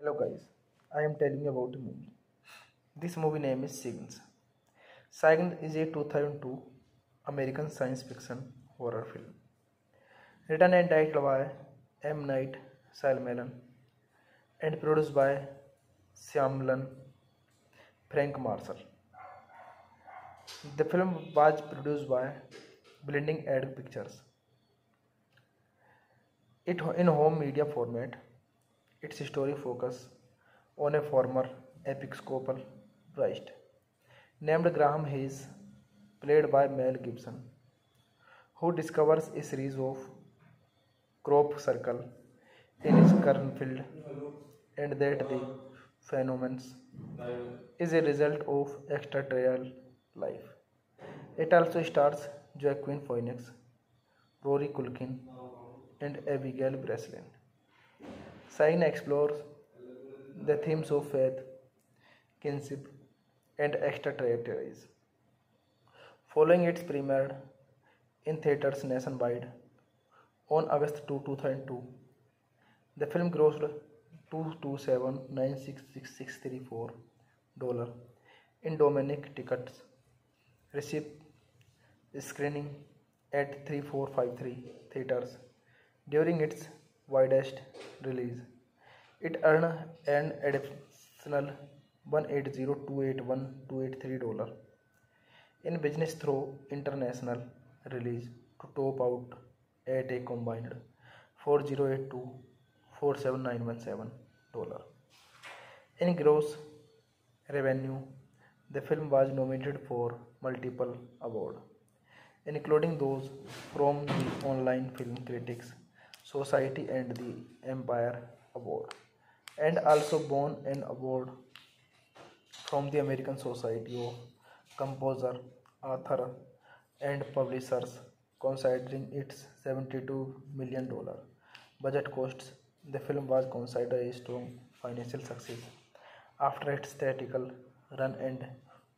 Hello guys, I am telling you about a movie. This movie name is Signs. Signs is a 2002 American science fiction horror film. Written and directed by M. Night Shyamalan and produced by Shyamalan Frank Marshall. The film was produced by Blending Edge Pictures. It in home media format. Its story focus on a former Episcopal priest named Graham Hayes, played by Mel Gibson, who discovers a series of crop circle in his cornfield and that the phenomenon is a result of extraterrestrial life. It also stars Joaquin Phoenix, Rory Culkin, and Abigail Breslin. Sign explores the themes of faith, kinship, and extraterrestrials. Following its premiere in theaters nationwide on August 2, 2002, the film grossed $227,966,634 in domestic tickets, received screening at 3453 theaters during its widest release. It earned an additional $180,281,283 in business through international release to top out at a combined $4,082,47917. In gross revenue, the film was nominated for multiple awards, including those from the Online Film Critics Society and the Empire Award, and also won an award from the American Society of Composer, Author, and Publishers. Considering its $72 million budget costs, the film was considered a strong financial success after its theatrical run and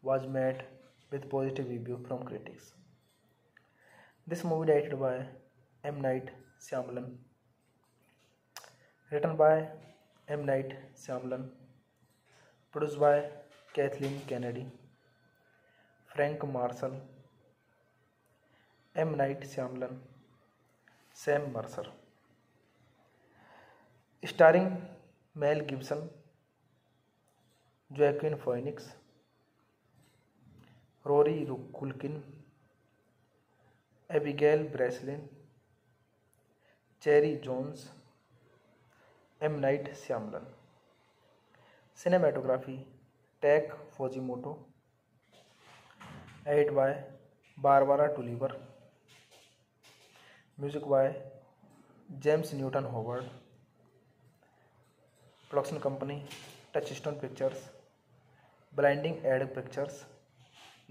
was met with positive reviews from critics. This movie directed by M. Night Shyamalan, written by M. Night Shyamalan, produced by Kathleen Kennedy, Frank Marshall, M. Night Shyamalan, Sam Mercer. Starring Mel Gibson, Joaquin Phoenix, Rory Culkin, Abigail Breslin, Cherry Jones, M. Night Shyamalan. Cinematography Tak Fujimoto, edited by Barbara Tulliver, music by James Newton Howard, production company Touchstone Pictures, Blinding Edge Pictures,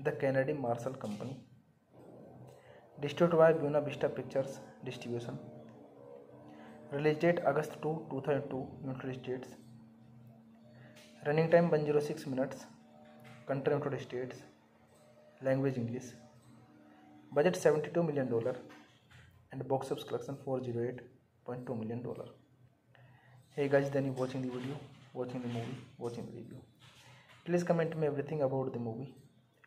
The Kennedy Marshall Company, distributed by Buena Vista Pictures Distribution. Release date August 2, 2002, United States. Running time 106 minutes. Country United States. Language English. Budget $72 million and box office collection $408.2 million. Hey guys, then you watching the video, watching the movie, watching the review. Please comment me everything about the movie,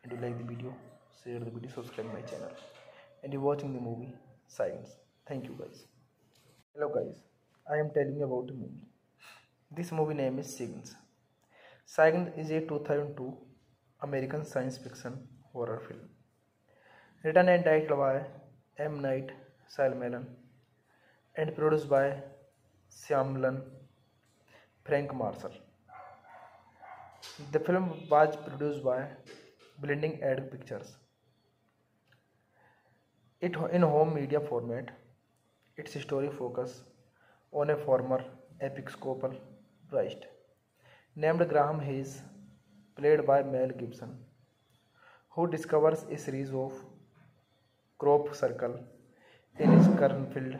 and you like the video, share the video, subscribe my channel, and you watching the movie Signs. Thank you guys. Hello guys, I am telling you about the movie. This movie name is Signs. Signs is a 2002 American science fiction horror film. Written and directed by M. Night Shyamalan and produced by Shyamalan Frank Marshall. The film was produced by Blending Edge Pictures. It in home media format. Its story focus on a former Episcopal priest named Graham Hayes, played by Mel Gibson, who discovers a series of crop circle in his cornfield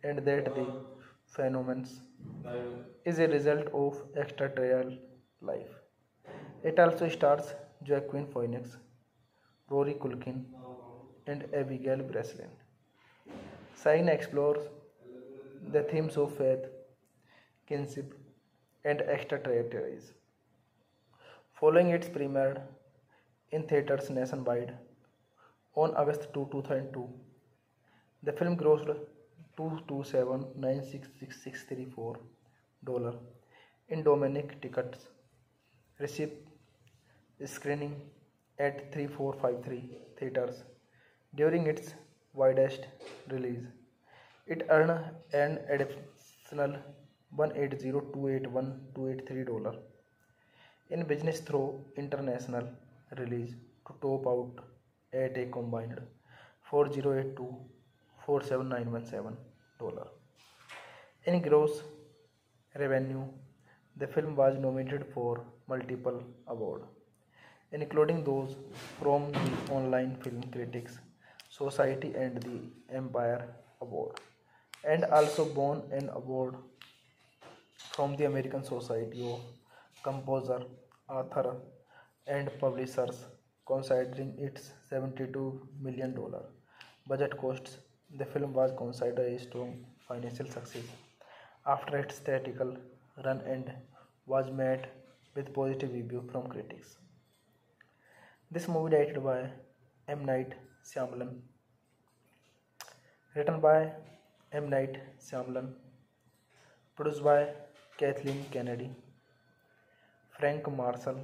and that the phenomenon is a result of extraterrestrial life. It also stars Joaquin Phoenix, Rory Culkin, and Abigail Breslin. Sign explores the themes of faith, kinship, and extraterrestrials. Following its premiere in theaters nationwide on August 2, 2002, the film grossed $227,966,634 in domestic tickets, received screening at 3453 theaters during its widest release. It earned an additional $180,281,283 in business through international release to top out at a combined $4,082,47917. In gross revenue, the film was nominated for multiple awards, including those from the Online Film Critics Society and the Empire Award, and also won an award from the American Society of Composer, Author, and Publishers. Considering its $72 million budget costs, the film was considered a strong financial success after its theatrical run and was met with positive reviews from critics. This movie directed by M. Night Shyamalan, written by M. Night Shyamalan, produced by Kathleen Kennedy, Frank Marshall,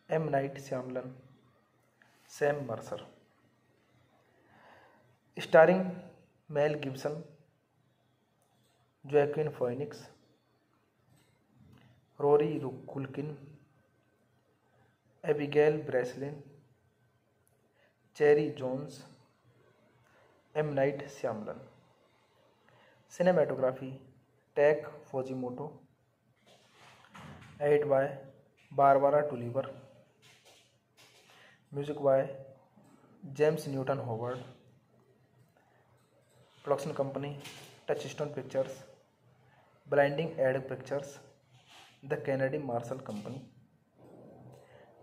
M. Night Shyamalan, Sam Mercer. Starring Mel Gibson, Joaquin Phoenix, Rory Culkin, Abigail Breslin, Cherry Jones, M. Night Shyamalan. Cinematography Tak Fujimoto, edited by Barbara Tulliver, music by James Newton Howard, production company Touchstone Pictures, Blinding Edge Pictures, The Kennedy Marshall Company,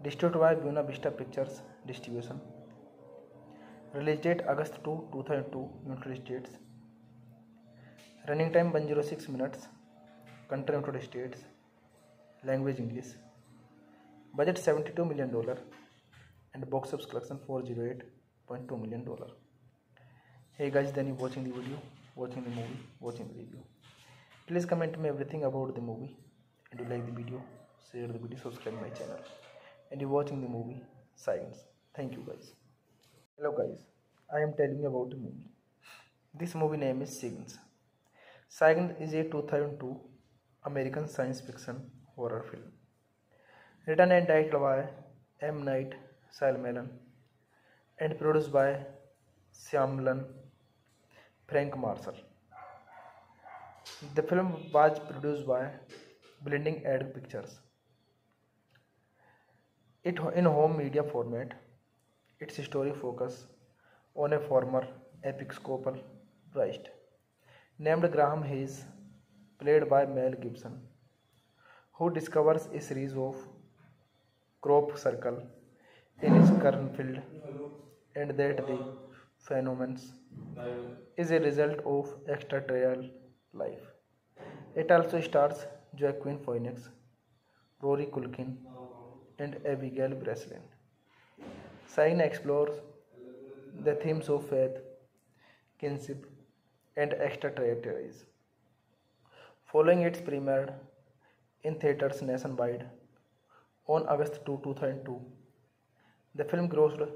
distributed by Buena Vista Pictures Distribution. Release date August 2, 2002, United States. Running time 106 minutes. Country United States. Language English. Budget $72 million and box office collection $408.2 million. Hey guys, then you watching the video, watching the movie, watching the review. Please comment me everything about the movie, and you like the video, share the video, subscribe my channel, and you watching the movie Science. Thank you guys. Hello guys, I am telling you about the movie. This movie name is Signs. Signs is a 2002 American science fiction horror film, written and directed by M. Night Shyamalan and produced by Shyamalan, Frank Marshall. The film was produced by Blinding Edge Pictures. It in home media format. Its story focus on a former Episcopal priest named Graham Hayes, played by Mel Gibson, who discovers a series of crop circles in his cornfield, and that the phenomenon is a result of extraterrestrial life. It also stars Joaquin Phoenix, Rory Culkin, and Abigail Breslin. Sign explores the themes of faith, kinship, and extraterrestrials. Following its premiere in theaters nationwide on August 2, 2002, the film grossed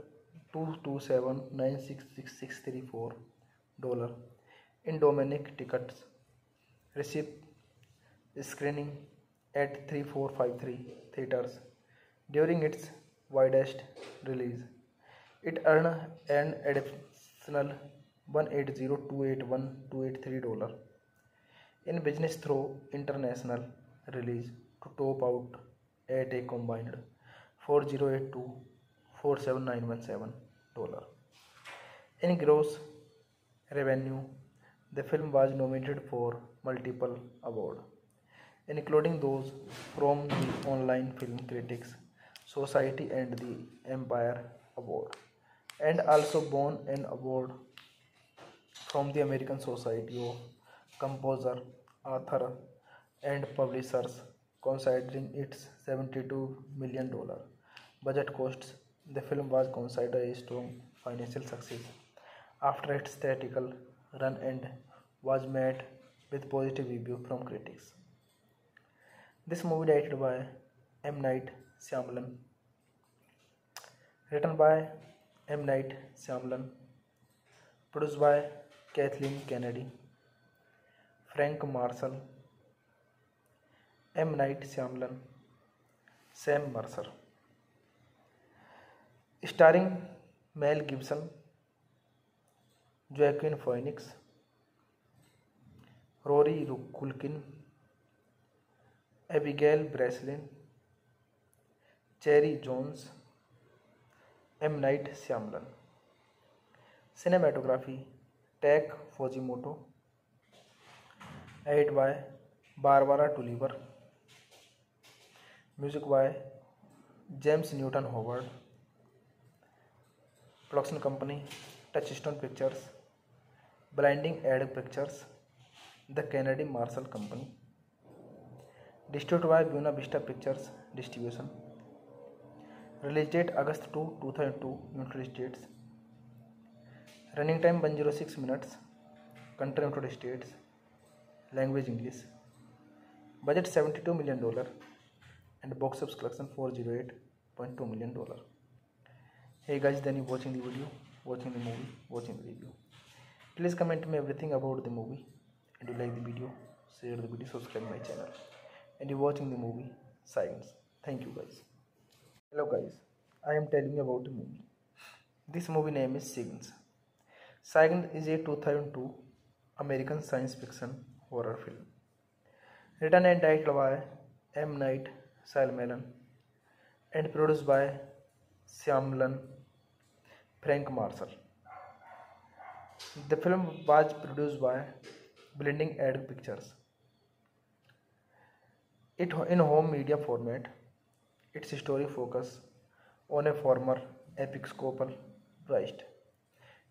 $227,966,634 in domestic tickets, received screening at 3453 theaters during its widest release. It earned an additional $180,281,283 in business through international release to top out at a combined $4,082,47917. In gross revenue, the film was nominated for multiple awards, including those from the Online Film Critics Society and the Empire Award, and also won an award from the American Society of Composer, Author, and publishers considering its $72 million budget costs. The film was considered a strong financial success after its theatrical run and was met with positive review from critics. This movie directed by M. Night Shyamalan, written by M. Night Shyamalan, produced by Kathleen Kennedy, Frank Marshall, M. Night Shyamalan, Sam Mercer, starring Mel Gibson, Joaquin Phoenix, Rory Culkin, Abigail Breslin, Cherry Jones, M. Night Shyamalan. Cinematography Tak Fujimoto, edited by Barbara Tulliver, music by James Newton Howard, production company Touchstone Pictures, Blinding Edge Pictures, The Kennedy Marshall Company, distributed by Buena Vista Pictures Distribution. Release date August 2, 2002, United States. Running time 106 minutes. Country United States. Language English. Budget $72 million and box office collection $408.2 million. Hey guys, then you watching the video, watching the movie, watching the review. Please comment me everything about the movie, and you like the video, share the video, subscribe my channel, and you watching the movie Signs. Thank you guys. Hello guys, I am telling you about the movie. This movie name is Signs. Signs is a 2002 American science fiction horror film, written and directed by M. Night Shyamalan and produced by Shyamalan, Frank Marshall. The film was produced by Blinding Edge Pictures. It in home media format. Its story focus on a former Episcopal priest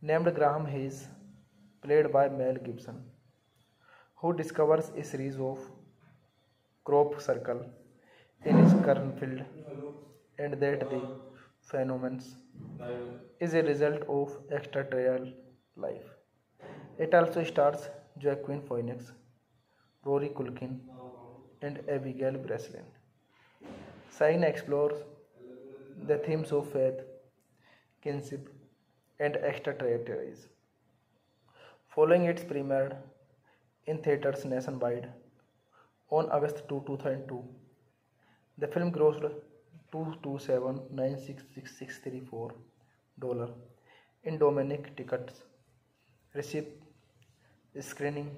named Graham Hayes, played by Mel Gibson, who discovers a series of crop circle in his cornfield, and that the phenomenon is a result of extraterrestrial life. It also stars Joaquin Phoenix, Rory Culkin, and Abigail Breslin. Sign explores the themes of faith, kinship, and extraterrestrials. Following its premiere in theaters nationwide on August 2, 2002, the film grossed $227,966.34 in domestic tickets, received screening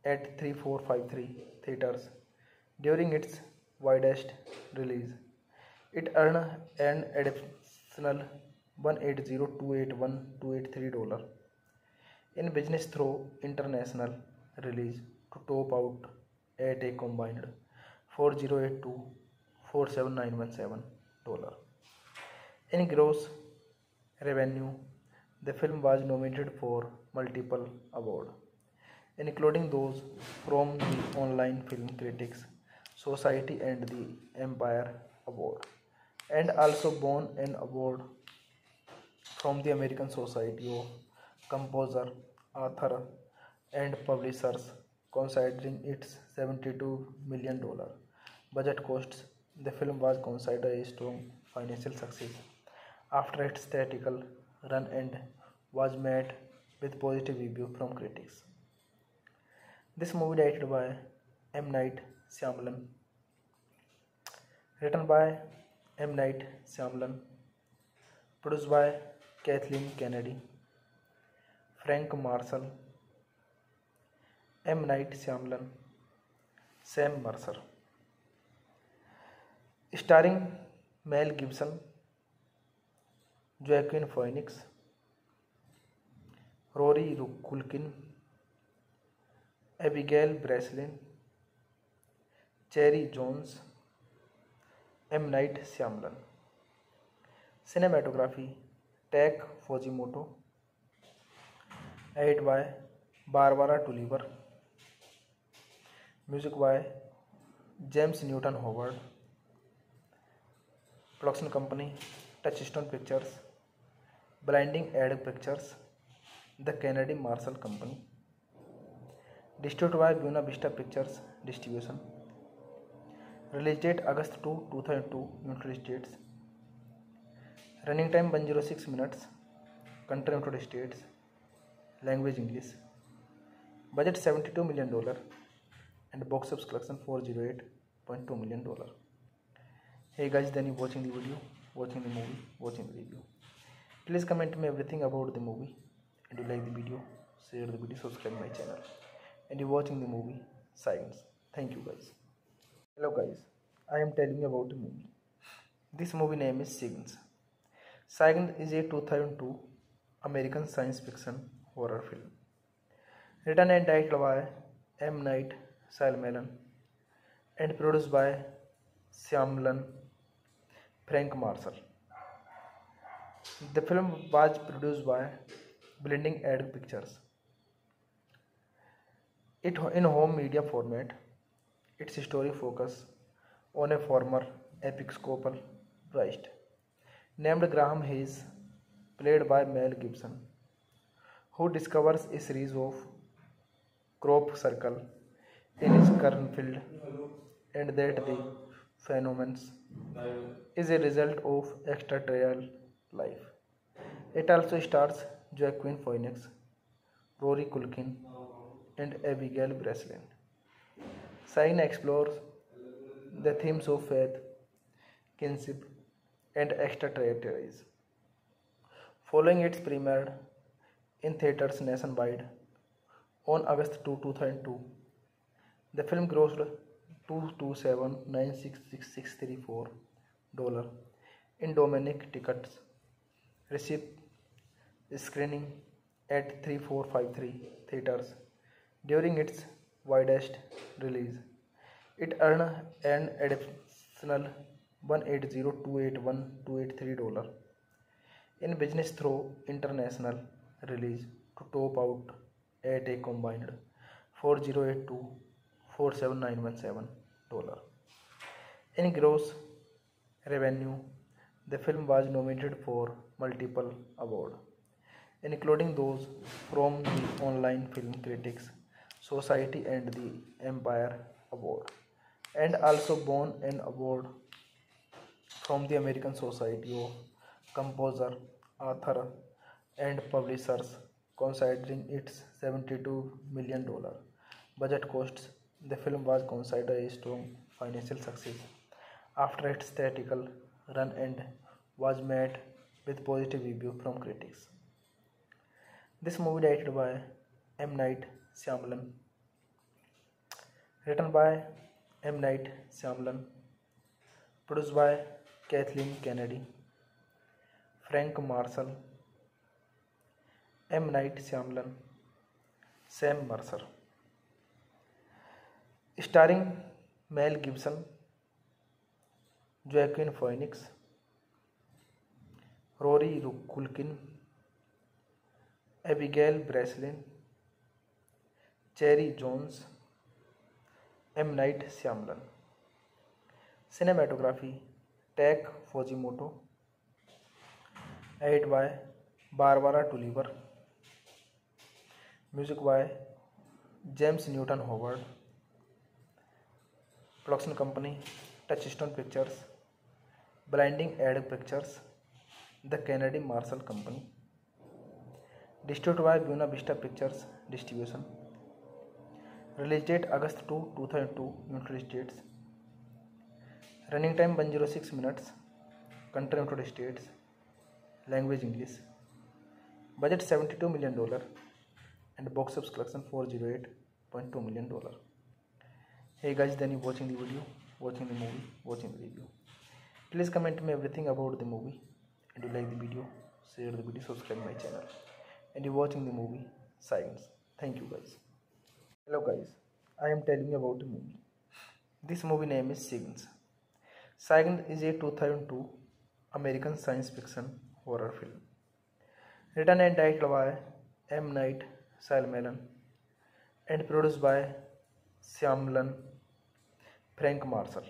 at 3453 theaters during its widest release. It earned an additional $180,281,283 in business through international release to top out at a combined $4,082,47,917. In gross revenue, the film was nominated for multiple awards, including those from the Online Film Critics Society and the Empire Award, and also won an award from the American Society of Composer, Author, and Publishers. Considering its $72 million budget costs, the film was considered a strong financial success after its theatrical run and was met with positive review from critics. This movie directed by M. Night Shyamalan, written by M. Night Shyamalan, produced by Kathleen Kennedy, Frank Marshall, M. Night Shyamalan, Sam Mercer, starring Mel Gibson, Joaquin Phoenix, Rory Culkin, Abigail Breslin, Cherry Jones, M. Night Shyamalan. Cinematography Tak Fujimoto, edited by Barbara Tulliver, music by James Newton Howard. Production company Touchstone Pictures. Blinding Ad Pictures. The Kennedy Marshall Company. Distributed by Buena Vista Pictures Distribution. Release date August 2, 2002, United States. Running time 106 minutes. Country United States. Language English. Budget $72 million and box office collection $408.2 million. Hey guys, then you watching the video, watching the movie, watching the review. Please comment me everything about the movie, and you like the video, share the video, subscribe my channel, and you watching the movie Science. Thank you guys. Hello guys, I am telling you about the movie. This movie name is Signs. Signs is a 2002 American science fiction horror film, written and directed by M. Night Shyamalan and produced by Shyamalan Frank Marshall. The film was produced by Blinding Ad Pictures. It in home media format. Its story focus on a former Episcopal priest named Graham Hayes, played by Mel Gibson, who discovers a series of crop circle in his cornfield, and that the phenomenon is a result of extraterrestrial life. It also stars Joaquin Phoenix, Rory Culkin, and Abigail Breslin. Sign explores the themes of faith, kinship, and extraterrestrials. Following its premiere in theaters nationwide on August 2, 2002, the film grossed $227,966,634 in domestic tickets, received screening at 3453 theaters during its widest release. It earned an additional $180,281,283 in business through international release to top out at a combined $4,082,47917. In gross revenue, the film was nominated for multiple awards, including those from the Online Film Critics Society and the Empire Award, and also won an award from the American Society of Composer, Author, and Publishers. Considering its $72 million budget costs, the film was considered a strong financial success after its theatrical run and was met with positive reviews from critics. This movie directed by M. Night Shyamalan, written by M. Night Shyamalan, produced by Kathleen Kennedy, Frank Marshall, M. Night Shyamalan, Sam Mercer. Starring Mel Gibson, Joaquin Phoenix, Rory Culkin, Abigail Breslin, Cherry Jones, M. Night Shyamalan. Cinematography Tak Fujimoto, edited by Barbara Tulliver. Music by James Newton Howard. Production company Touchstone Pictures. Blinding Ad Pictures. The Kennedy Marshall Company. Distributed by Buena Vista Pictures Distribution. Release date August 2, 2002, United States. Running time 106 minutes. Country United States. Language English. Budget $72 million and box office collection $408.2 million. Hey guys, then you watching the video, watching the movie, watching the review. Please comment me everything about the movie, and you like the video, share the video, subscribe my channel, and you watching the movie Science. Thank you guys. Hello guys, I am telling you about the movie. This movie name is Signs. Signs is a 2002 American science fiction horror film, written and directed by M. Night Shyamalan and produced by Shyamalan Frank Marshall.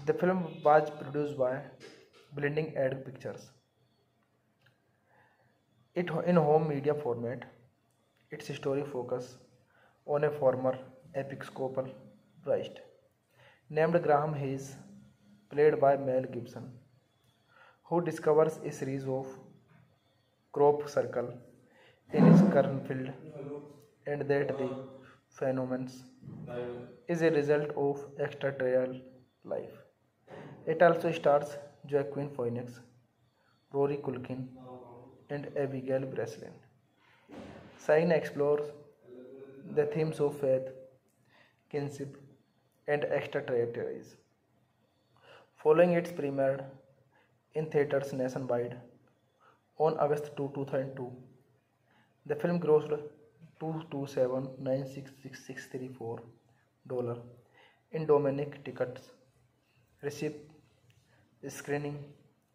The film was produced by Blending Edge Pictures. It in home media format. Its story focus on a former Episcopal priest named Graham Hayes, played by Mel Gibson, who discovers a series of crop circle in his cornfield and that the phenomenon is a result of extraterrestrial life. It also stars Joaquin Phoenix, Rory Culkin, and Abigail Breslin. Sign explores the themes of faith, kinship, and extraterrestrials. Following its premiere in theaters nationwide on August 2, 2002, the film grossed $227,966,634 in domestic tickets, received screening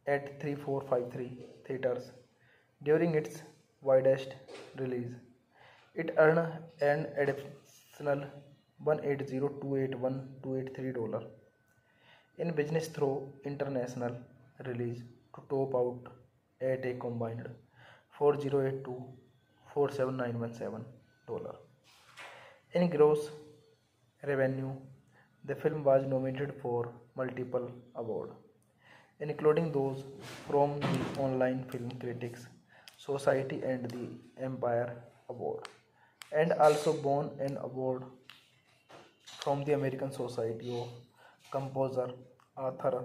at 3453 theaters during its widest release. It earned an additional $180,281,283 in business through international release to top out at a combined $4,082,47917. In gross revenue, the film was nominated for multiple awards, including those from the Online Film Critics Society and the Empire Award, and also won an award from the American Society of Composer, Author,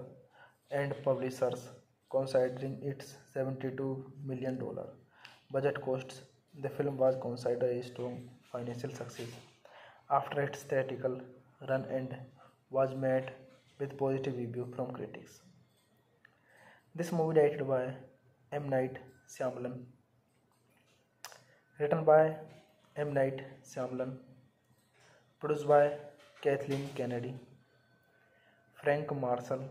and Publishers. Considering its $72 million budget costs, the film was considered a strong financial success after its theatrical run and was met with positive reviews from critics. This movie directed by M. Night Shyamalan, written by M. Night Shyamalan, produced by Kathleen Kennedy, Frank Marshall,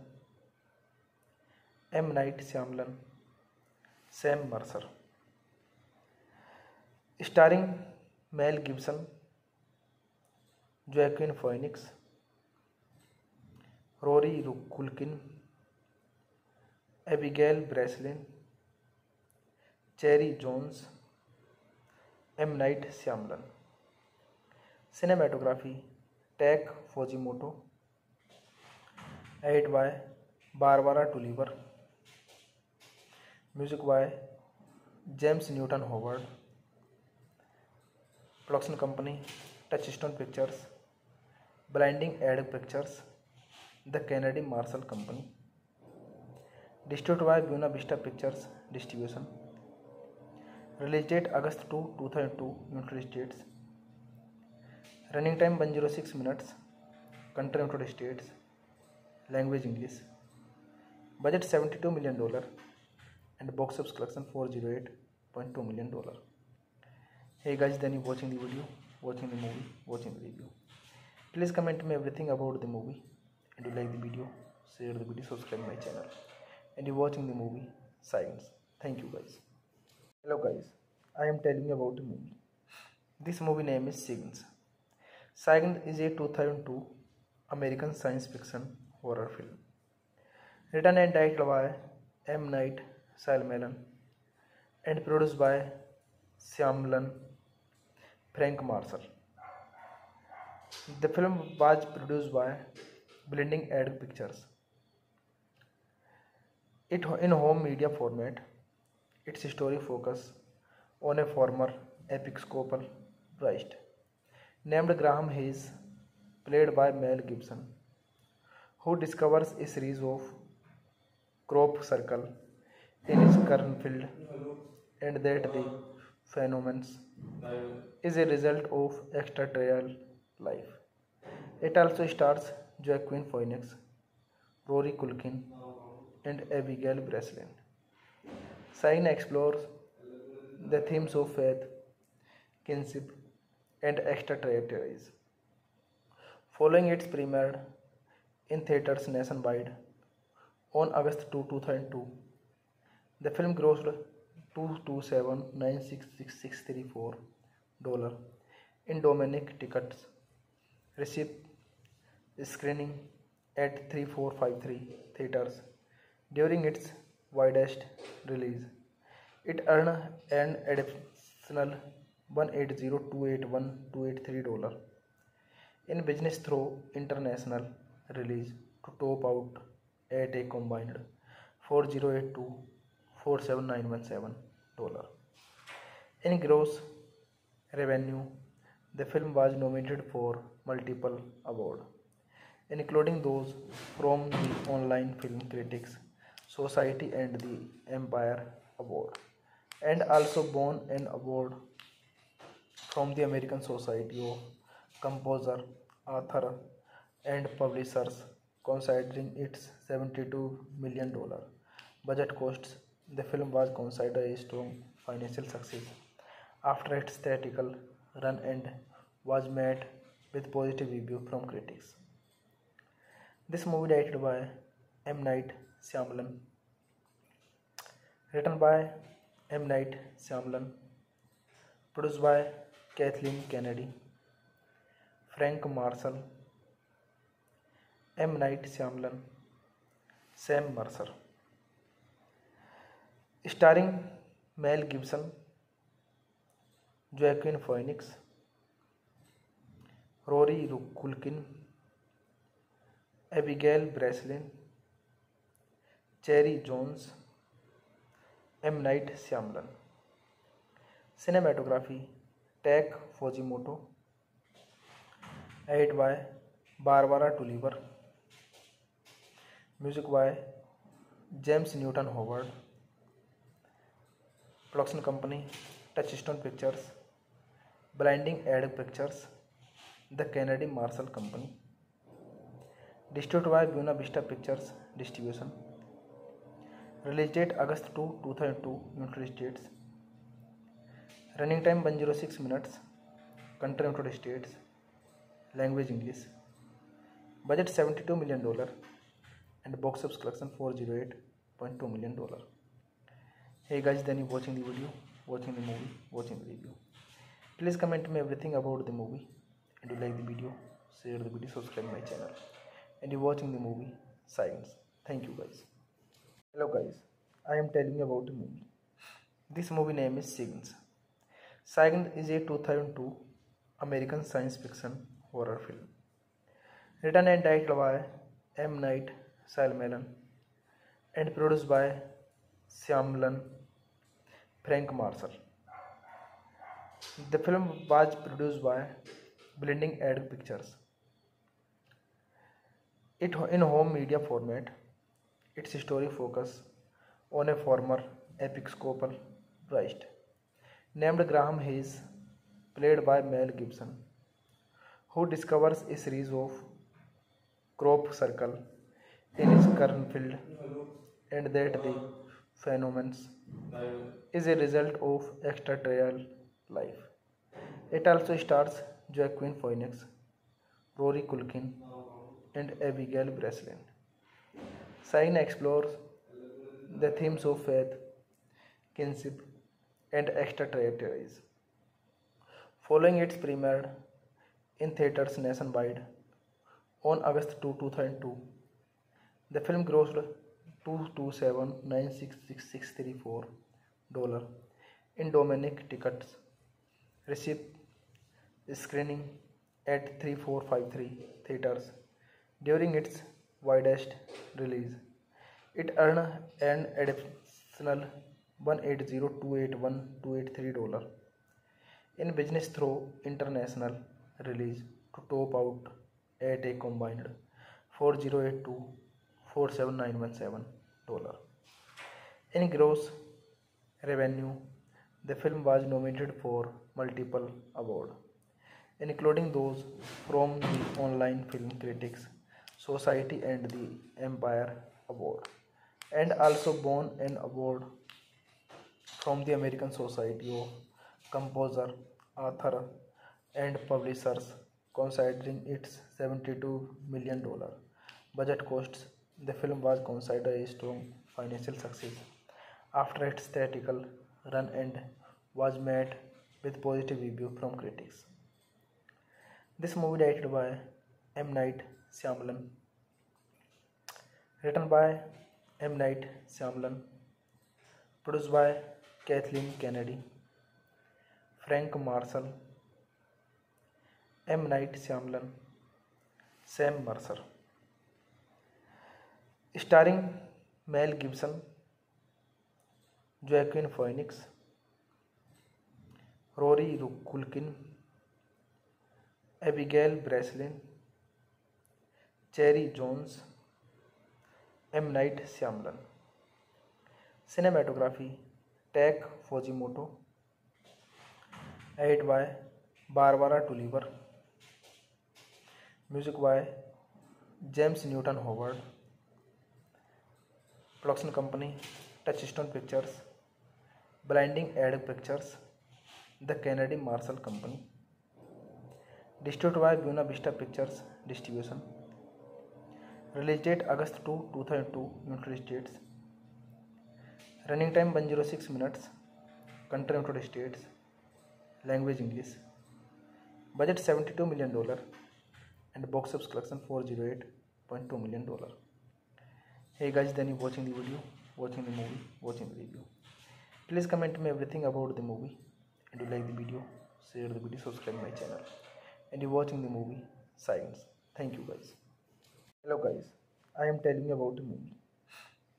M. Night Shyamalan, Sam Mercer. Starring Mel Gibson, Joaquin Phoenix, Rory Culkin, Abigail Breslin, Cherry Jones, M. Night Shyamalan. Cinematography Tak Fujimoto, edited by Barbara Tulliver, music by James Newton Howard, production company Touchstone Pictures, Blinding Edge Pictures, The Kennedy Marshall Company, distributed by Buena Vista Pictures Distribution. Release date August 2, 2002, United States. Running time 106 minutes. Country United States. Language English. Budget $72 million and box office collection $408.2 million. Hey guys, then you watching the video, watching the movie, watching the review. Please comment me everything about the movie, and you like the video, share the video, subscribe my channel, and you watching the movie Science. Thank you guys. Hello guys, I am telling you about the movie. This movie name is Signs. Signs is a 2002 American science fiction horror film, written and directed by M. Night Shyamalan and produced by Shyamalan, Frank Marshall. The film was produced by Blending Edge Pictures. It in home media format. Its story focus on a former Episcopal priest named Graham Hayes, played by Mel Gibson, who discovers a series of crop circle in his cornfield and that the phenomenon is a result of extraterrestrial life. It also stars Joaquin Phoenix, Rory Culkin, and Abigail Breslin. Sign explores the themes of faith, kinship, and extraterrestrials. Following its premiere in theaters nationwide on August 2, 2002, the film grossed $227,966,634 in domestic tickets, received screening at 3453 theaters during its widest release. It earned an additional $180,281,283 in business through international release to top out at a combined $4,082,47,917. In gross revenue, the film was nominated for multiple awards, including those from the Online Film Critics Society and the Empire Award, and also won an award from the American Society of Composer, Author, and Publishers. Considering its $72 million budget costs, the film was considered a strong financial success after its theatrical run and was met with positive reviews from critics. This movie directed by M. Night Shyamalan, written by M. Night Shyamalan, produced by Kathleen Kennedy, Frank Marshall, M. Night Shyamalan, Sam Mercer, starring Mel Gibson, Joaquin Phoenix, Rory Culkin, Abigail Breslin, Cherry Jones, M. Night Shyamalan. Cinematography Tak Fujimoto, edited by Barbara Tulliver, music by James Newton Howard, production company Touchstone Pictures, Blinding Edge Pictures, The Kennedy Marshall Company, distributed by Buena Vista Pictures Distribution. Release date August 2, 2002, United States. Running time 106 minutes. Country United States. Language English. Budget $72 million and box office collection $408.2 million. Hey guys, then you watching the video, watching the movie, watching the review. Please comment me everything about the movie, and you like the video, share the video, subscribe my channel, and you watching the movie Science. Thank you guys. Hello guys, I am telling you about the movie. This movie name is Signs. Signs is a 2002 American science fiction horror film, written and directed by M. Night Shyamalan and produced by Shyamalan, Frank Marshall. The film was produced by Blinding Edge Pictures. It in home media format. Its story focus on a former Episcopal priest named Graham Hayes, played by Mel Gibson, who discovers a series of crop circle in his cornfield, and that the phenomenon is a result of extraterrestrial life. It also stars Joaquin Phoenix, Rory Culkin, and Abigail Breslin. Sign explores the themes of faith, kinship, and extraterrestrials. Following its premiere in theaters nationwide on August 2, 2002, the film grossed $227,966,634 in domestic tickets, received screening at 3453 theaters during its widest release. It earned an additional $180,281,283 in business through international release to top out at a combined $4,082,47,917. In gross revenue, the film was nominated for multiple awards, including those from the Online Film Critics Society and the Empire Award, and also won an award from the American Society of Composer, Author, and Publishers. Considering its $72 million budget costs, the film was considered a strong financial success after its theatrical run and was met with positive reviews from critics. This movie directed by M. Night Shyamalan. Written by M. Night Shyamalan. Produced by Kathleen Kennedy, Frank Marshall, M. Night Shyamalan, Sam Mercer. Starring Mel Gibson, Joaquin Phoenix, Rory Culkin, Abigail Breslin, Cherry Jones, M. Night Shyamalan. Cinematography Tak Fujimoto. Edited by Barbara Tulliver. Music by James Newton Howard. Production company Touchstone Pictures, Blinding Edge Pictures, The Kennedy Marshall Company. Distributed by Buena Vista Pictures Distribution. Release date August 2, 2002, United States. Running time 106 minutes. Country United States. Language English. Budget $72 million and box office collection $408.2 million. Hey guys, then you watching the video, watching the movie, watching the review. Please comment me everything about the movie, and you like the video, share the video, subscribe my channel, and you watching the movie Signs. Thank you guys. Hello guys, I am telling you about the movie.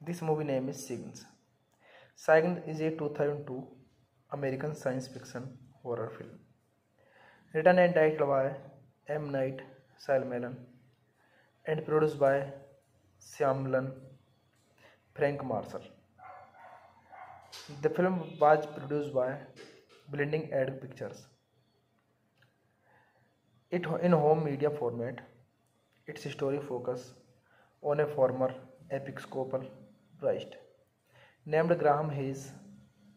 This movie name is Signs. Signs is a 2002 American science fiction horror film, written and directed by M. Night Shyamalan and produced by Shyamalan, Frank Marshall. The film was produced by Blinding Edge Pictures. It in home media format. Its story focus on a former Episcopal priest named Graham Hayes,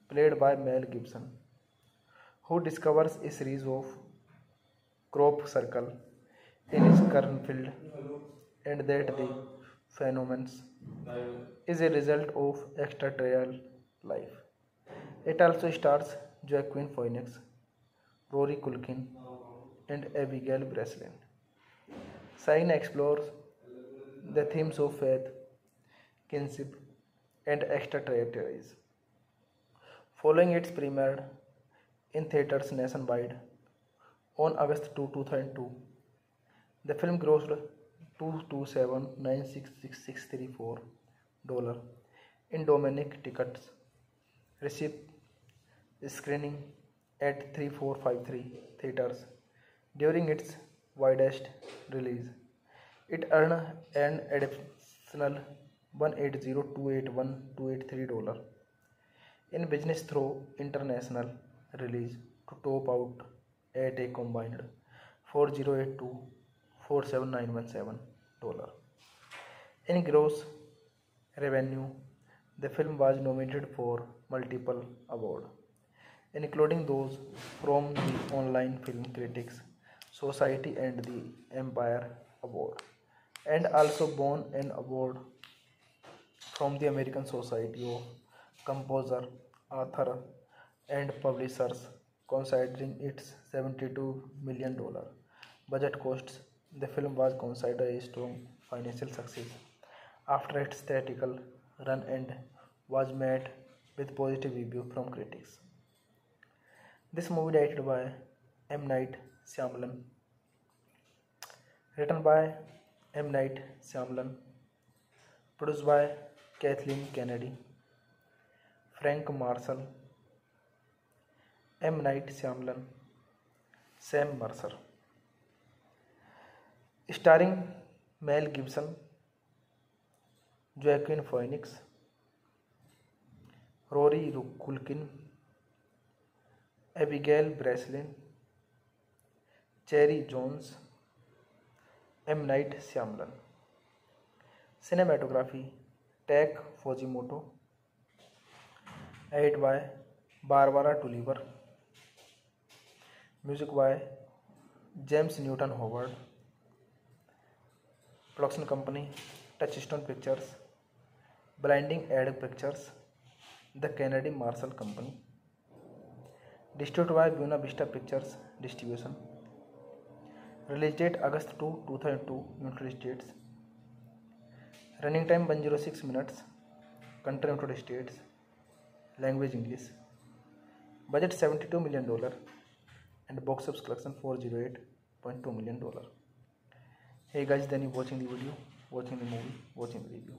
played by Mel Gibson, who discovers a series of crop circle in his cornfield, and that the phenomenon is a result of extraterrestrial life. It also stars Joaquin Phoenix, Rory Culkin, and Abigail Breslin. Sign explores the themes of faith, kinship, and extraterrestrials. Following its premiere in theaters nationwide on August 2, 2002, the film grossed $227,966.34 in domestic tickets, received screening at 3453 theaters during its widest release. It earned an additional $180,281,283 in business through international release to top out at a combined $4,082,47,917. In gross revenue, the film was nominated for multiple awards, including those from the Online Film Critics Society and the Empire Award, and also won an award from the American Society of Composer, Author, and Publishers. Considering its $72 million budget costs, the film was considered a strong financial success after its theatrical run and was met with positive reviews from critics. This movie directed by M. Night Shyamalan, written by M. Night Shyamalan, produced by Kathleen Kennedy, Frank Marshall, M. Night Shyamalan, Sam Mercer. Starring Mel Gibson, Joaquin Phoenix, Rory Culkin, Abigail Breslin, Cherry Jones, M. Night Shyamalan. Cinematography Tak Fujimoto. Edited by Barbara Tulliver. Music by James Newton Howard. Production company Touchstone Pictures, Blinding Edge Pictures, The Kennedy Marshall Company. Distributed by Buena Vista Pictures Distribution. Release date August 2, 2002, United States. Running time 106 minutes. Country United States. Language English. Budget $72 million and box office collection $408.2 million. Hey guys, then you watching the video, watching the movie, watching the review.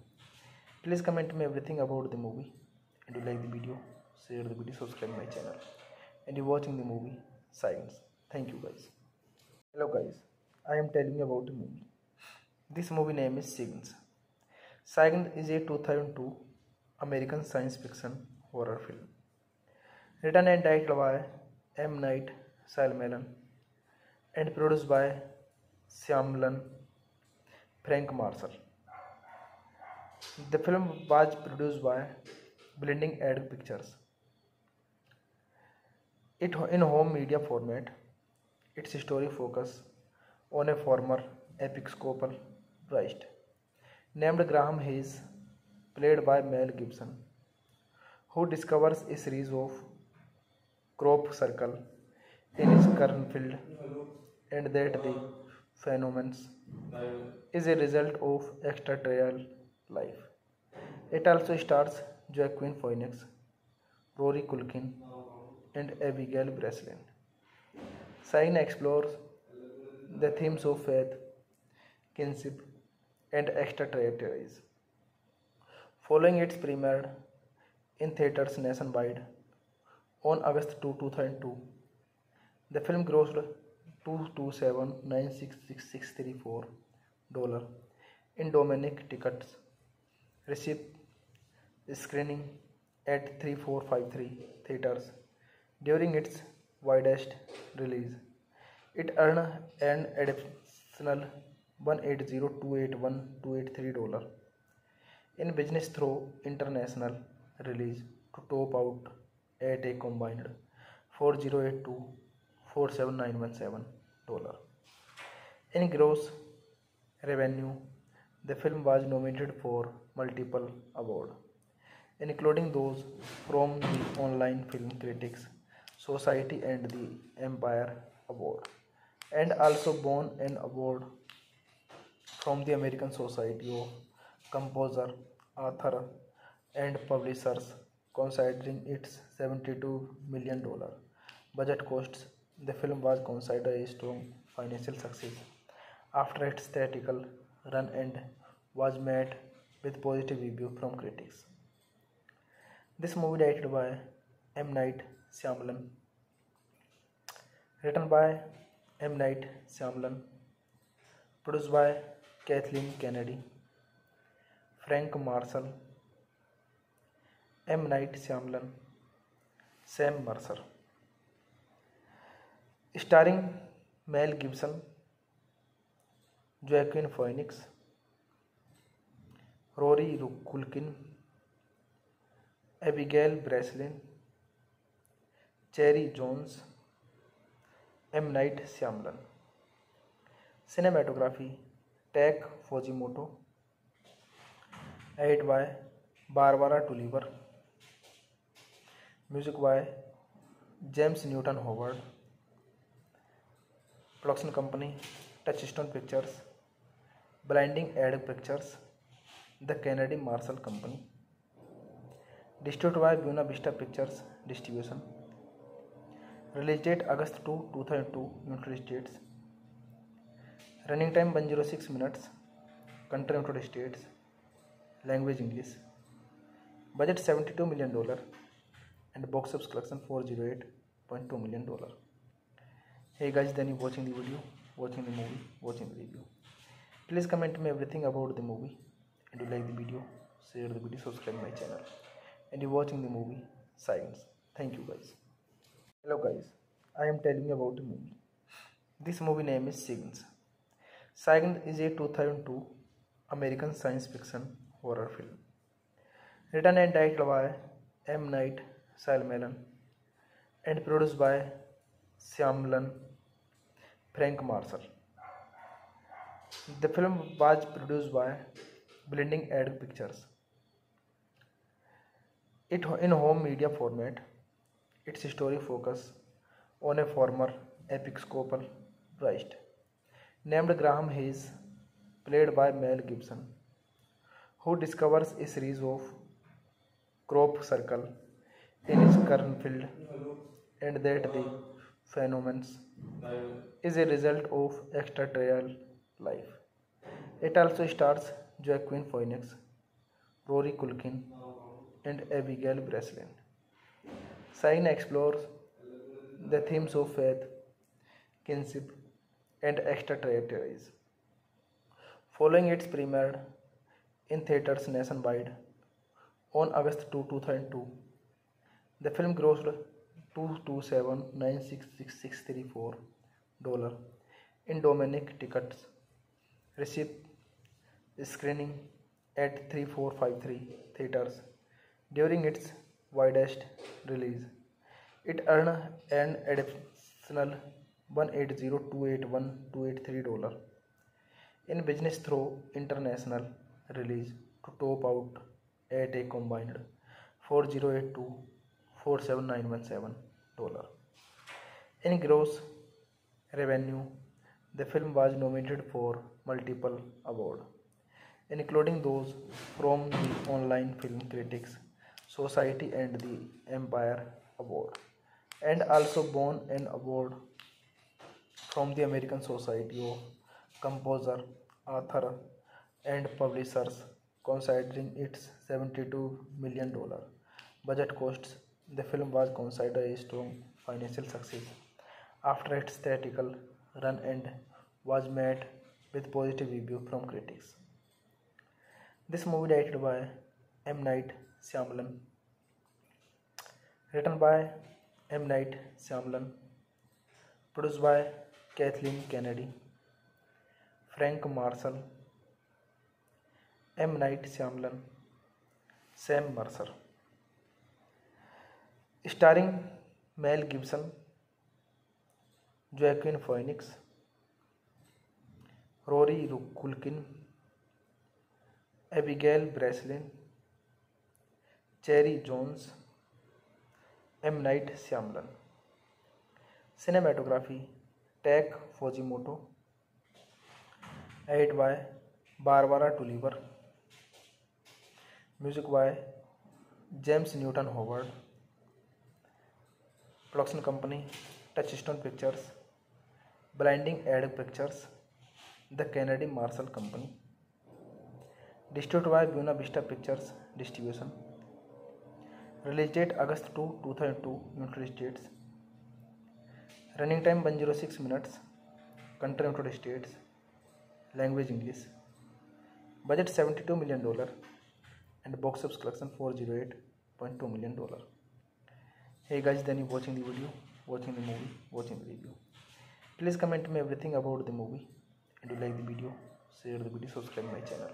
Please comment me everything about the movie, and you like the video, share the video, subscribe my channel, and you watching the movie Science. Thank you guys. Hello guys, I am telling you about the movie. This movie name is Signs. Signs is a 2002 American science fiction horror film, written and directed by M. Night Shyamalan and produced by Shyamalan Frank Marshall. The film was produced by Blinding Edge Pictures. It in home media format. Its story focus on a former Episcopal priest named Graham Hayes, played by Mel Gibson, who discovers a series of crop circle in his cornfield, and that the phenomenon is a result of extraterrestrial life. It also stars Joaquin Phoenix, Rory Culkin, and Abigail Breslin. Sign explores the themes of faith, kinship, and extraterrestrials. Following its premiere in theaters nationwide on August 2, 2002, the film grossed $227,966,634 in domestic tickets, received screening at 3453 theaters during its widest release. It earned an additional $180,281,283 in business through international release to top out at a combined $4,082,47917. In gross revenue, the film was nominated for multiple awards, including those from the Online Film Critics Society and the Empire Award, and also won an award from the American Society of Composer, Author, and Publishers. Considering its $72 million budget costs, the film was considered a strong financial success after its theatrical run and was met with positive reviews from critics. This movie directed by M. Night Shyamalan, written by M. Night Shyamalan, produced by Kathleen Kennedy, Frank Marshall, M. Night Shyamalan, Sam Mercer. Starring Mel Gibson, Joaquin Phoenix, Rory Culkin, Abigail Breslin, Cherry Jones, M. Night Shyamalan. Cinematography Tak Fujimoto, edited by Barbara Tulliver, music by James Newton Howard, production company Touchstone Pictures, Blinding Edge Pictures, The Kennedy Marshall Company, distributed by Buena Vista Pictures Distribution. Release date August 2, 2002, United States. Running time 106 minutes. Country United States. Language English. Budget $72 million and box office collection $408.2 million. Hey guys, then you watching the video, watching the movie, watching the review. Please comment me everything about the movie, and you like the video, share the video, subscribe my channel, and you watching the movie Science. Thank you guys. Hello guys, I am telling you about the movie. This movie name is Signs. Signs is a 2002 American science fiction horror film, written and directed by M. Night Shyamalan and produced by Shyamalan Frank Marshall. The film was produced by Blinding Edge Pictures. It in home media format. Its story focus on a former Episcopal priest named Graham Hayes, played by Mel Gibson, who discovers a series of crop circle in his cornfield and that the phenomenon is a result of extraterrestrial life. It also stars Joaquin Phoenix, Rory Culkin, and Abigail Breslin. Sign explores the themes of faith, kinship, and extraterrestrials. Following its premiere in theaters nationwide on August 2, 2002, the film grossed $227,966,634 in domestic tickets, received screening at 3453 theaters during its widest release. It earned an additional $180,281,283 in business through international release to top out at a combined $4,082,47917. In gross revenue, the film was nominated for multiple awards, including those from the Online Film Critics Society and the Empire Award, and also won an award from the American Society of Composer, Author, and Publishers. Considering its $72 million budget costs, the film was considered a strong financial success after its theatrical run and was met with positive reviews from critics. This movie directed by M. Night Shyamalan, written by M. Night Shyamalan, produced by Kathleen Kennedy, Frank Marshall, M. Night Shyamalan, Sam Mercer. Starring Mel Gibson, Joaquin Phoenix, Rory Culkin, Abigail Breslin, Cherry Jones, M. Night Shyamalan. Cinematography Tak Fujimoto, edited by Barbara Tulliver, music by James Newton Howard, production company Touchstone Pictures, Blinding Edge Pictures, The Kennedy Marshall Company, distributed by Buena Vista Pictures Distribution. Release date August 2, 2002, United States. Running time 106 minutes. Country United States. Language English. Budget $72 million and box office collection $408.2 million. Hey guys, then you watching the video, watching the movie, watching the review. Please comment me everything about the movie, and you like the video, share the video, subscribe my channel,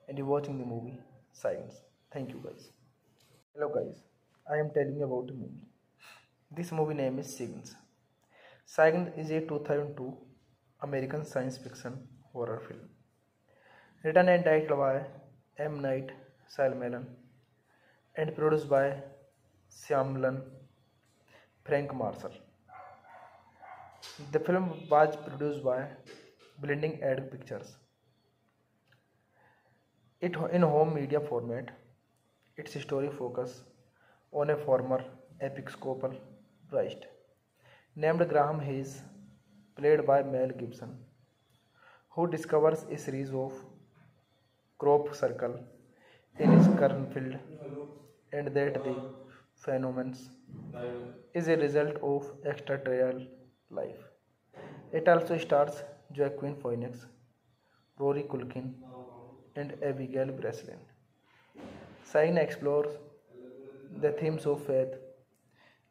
and you watching the movie Science. Thank you guys. Hello guys, I am telling you about the movie. This movie name is Signs. Signs is a 2002 American science fiction horror film, written and directed by M. Night Shyamalan and produced by Shyamalan, Frank Marshall. The film was produced by Blinding Edge Pictures. It in home media format. Its story focus on a former Episcopal priest named Graham Hayes, played by Mel Gibson, who discovers a series of crop circle in his cornfield and that the phenomenon is a result of extraterrestrial life. It also stars Joaquin Phoenix, Rory Culkin, and Abigail Breslin. Sign explores the themes of faith,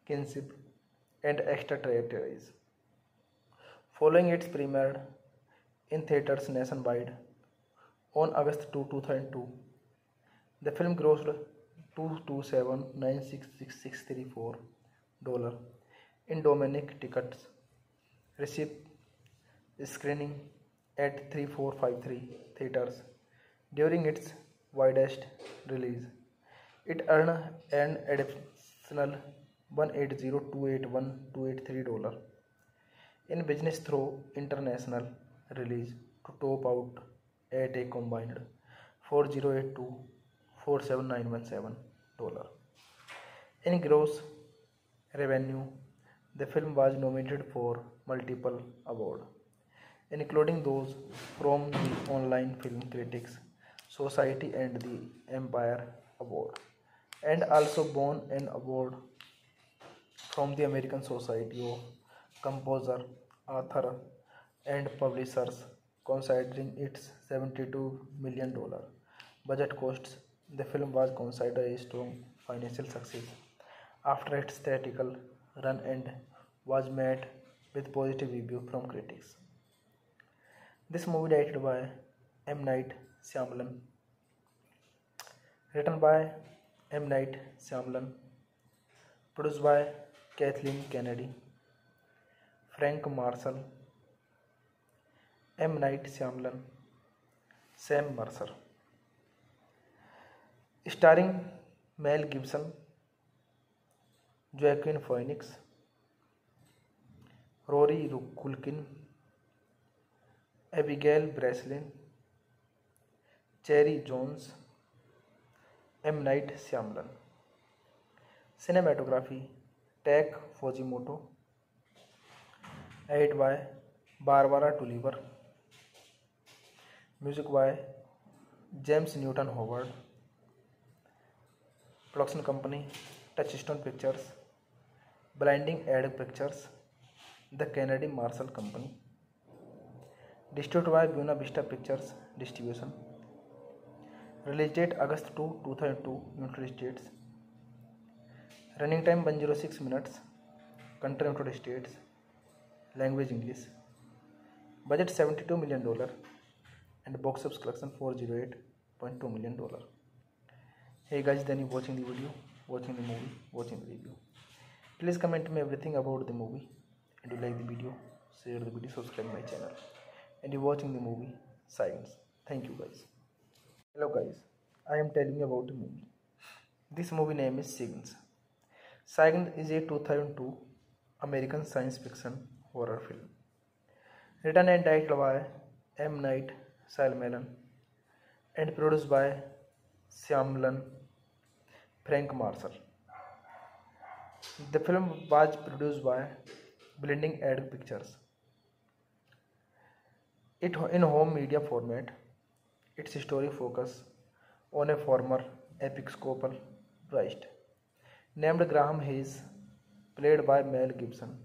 kinship, and extraterrestrials. Following its premiere in theaters nationwide on August 2, 2002, the film grossed $227,966,634 in domestic tickets, received screening at 3453 theaters during its widest release. It earned an additional $180,281,283 in business through international release to top out at a combined $4082,47917. In gross revenue, the film was nominated for multiple awards, including those from the Online Film Critics Society and the Empire Award, and also won an award from the American Society of Composer, Author, and Publishers. Considering its $72 million budget costs, the film was considered a strong financial success after its theatrical run and was met with positive reviews from critics. This movie directed by M. Night Shyamalan, written by M. Night Shyamalan, produced by Kathleen Kennedy, Frank Marshall, M. Night Shyamalan, Sam Mercer. Starring Mel Gibson, Joaquin Phoenix, Rory Culkin, Abigail Breslin, Cherry Jones, M. Night Shyamalan. Cinematography Tak Fujimoto, edited by Barbara Tulliver, music by James Newton Howard, production company Touchstone Pictures, Blinding Edge Pictures, The Kennedy Marshall Company, distributed by Buena Vista Pictures Distribution. Release date August 2, 2002, United States. Running time 106 minutes. Country United States. Language English. Budget $72 million and box office collection $408.2 million. Hey guys, then you watching the video, watching the movie, watching the review. Please comment me everything about the movie, and you like the video, share the video, subscribe my channel, and you watching the movie Science. Thank you guys. Hello guys, I am telling you about the movie. This movie name is Signs. Signs is a 2002 American science fiction horror film, written and directed by M. Night Shyamalan and produced by Shyamalan, Frank Marshall. The film was produced by Blinding Edge Pictures. It in home media format. Its story focus on a former Episcopal priest named Graham Hayes, played by Mel Gibson,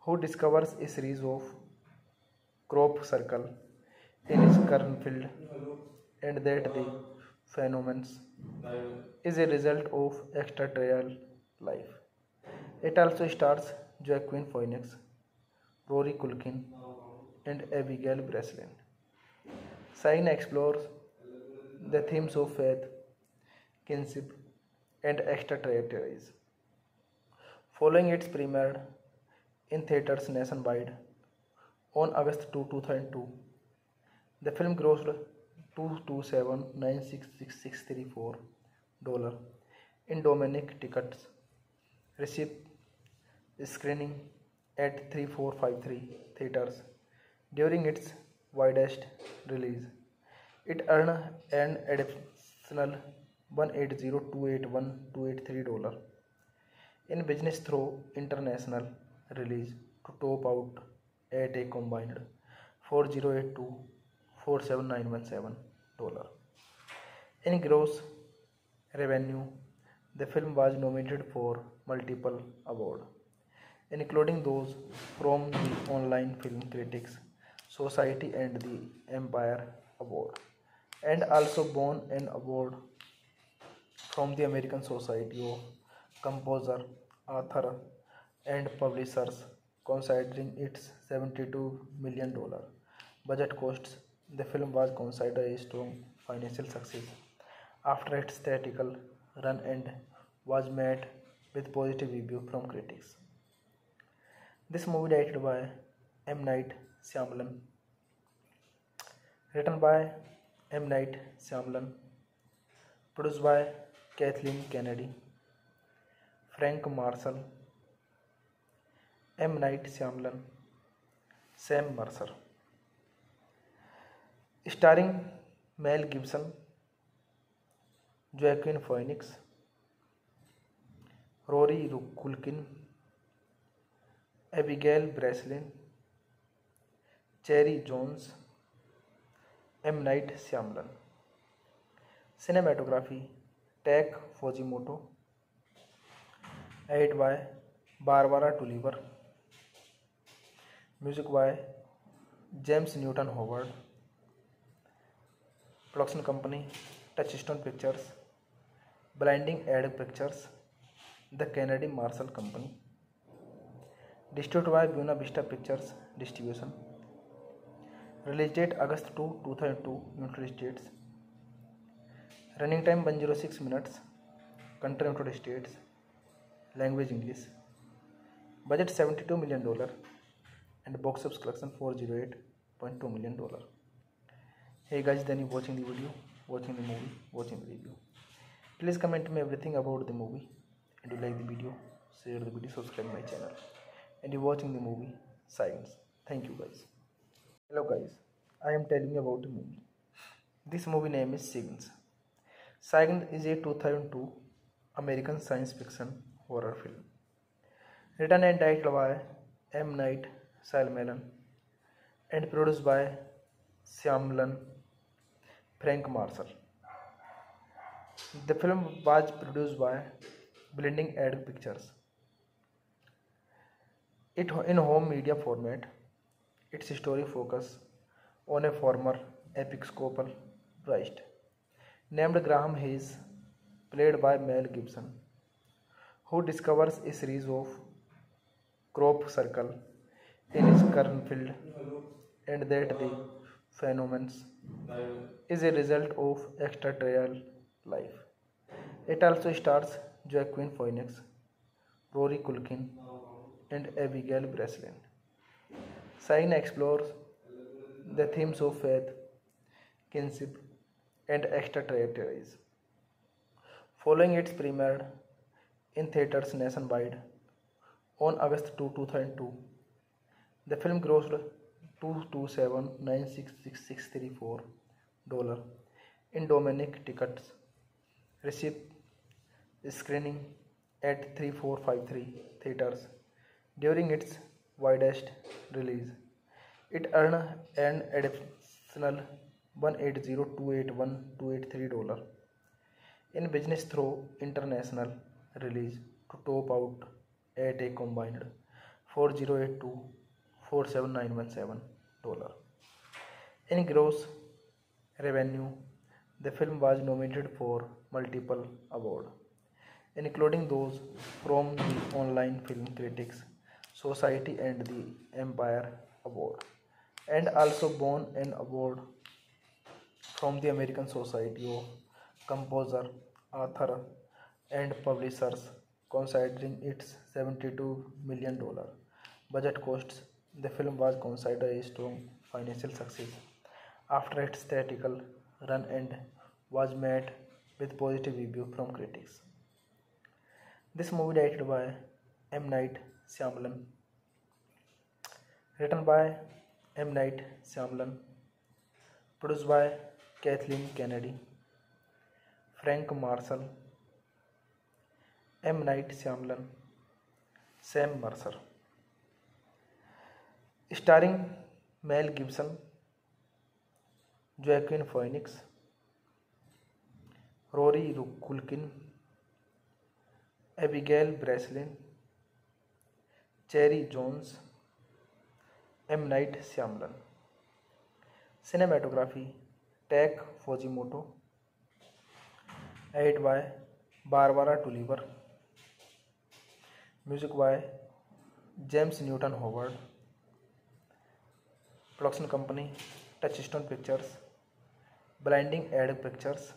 who discovers a series of crop circle in his cornfield, and that the phenomenon is a result of extraterrestrial life. It also stars Joaquin Phoenix, Rory Culkin, and Abigail Breslin. Sign explores the themes of faith, kinship, and extraterrestrials. Following its premiere in theaters nationwide on August 2, 2002, the film grossed $227,966,634 in domestic tickets, received screening at 3453 theaters during its widest release. It earned an additional $180,281,283 in business through international release to top out at a combined $4082,47917. In gross revenue, the film was nominated for multiple awards, including those from the Online Film Critics Society and the Empire Award, and also won an award from the American Society of Composer, Author, and Publishers. Considering its $72 million budget costs, the film was considered a strong financial success after its theatrical run and was met with positive reviews from critics. This movie directed by M. Night Shyamalan, written by M. Night Shyamalan, produced by Kathleen Kennedy, Frank Marshall, M. Night Shyamalan, Sam Mercer. starring Mel Gibson, Joaquin Phoenix, Rory Culkin, Abigail Breslin, Cherry Jones, M. Night Shyamalan. Cinematography Tak Fujimoto, edited by Barbara Tulliver, music by James Newton Howard, production company Touchstone Pictures, Blinding Edge Pictures, The Kennedy Marshall Company, distributed by Buena Vista Pictures Distribution. Release date August 2, 2002, United States. Running time 106 minutes. Country United States. Language English. Budget $72 million and box office collection $408.2 million. Hey guys, then you watching the video, watching the movie, watching the review. Please comment me everything about the movie, and you like the video, share the video, subscribe my channel, and you watching the movie Science. Thank you guys. Hello guys, I am telling you about the movie. This movie name is Signs. Signs is a 2002 American science fiction horror film, written and directed by M. Night Shyamalan and produced by Shyamalan Frank Marshall. The film was produced by Blinding Edge Pictures. It in home media format. Its story focus on a former Episcopal priest named Graham Hayes, played by Mel Gibson, who discovers a series of crop circles in his cornfield, and that the phenomenon is a result of extraterrestrial life. It also stars Joaquin Phoenix, Rory Culkin, and Abigail Breslin. Sign explores the themes of faith, kinship, and extraterrestrials. Following its premiere in theaters nationwide on August 2, 2002, the film grossed $227,966,634 in domestic tickets, received screening at 3453 theaters during its widest release. It earned an additional $180,281,283 in business through international release to top out at a combined $4,082,47917. In gross revenue, the film was nominated for multiple awards, including those from the Online Film Critics Society and the Empire Award, and also won an award from the American Society of Composer, Author, and Publishers. Considering its $72 million budget costs, the film was considered a strong financial success after its theatrical run and was met with positive reviews from critics. This movie directed by M. Night Shyamalan, written by M. Night Shyamalan, produced by Kathleen Kennedy, Frank Marshall, M. Night Shyamalan, Sam Mercer. Starring Mel Gibson, Joaquin Phoenix, Rory Culkin, Abigail Breslin, Cherry Jones, M. Night Shyamalan. Cinematography Tak Fujimoto, edited by Barbara Tulliver, music by James Newton Howard, production company Touchstone Pictures, Blinding Edge Pictures,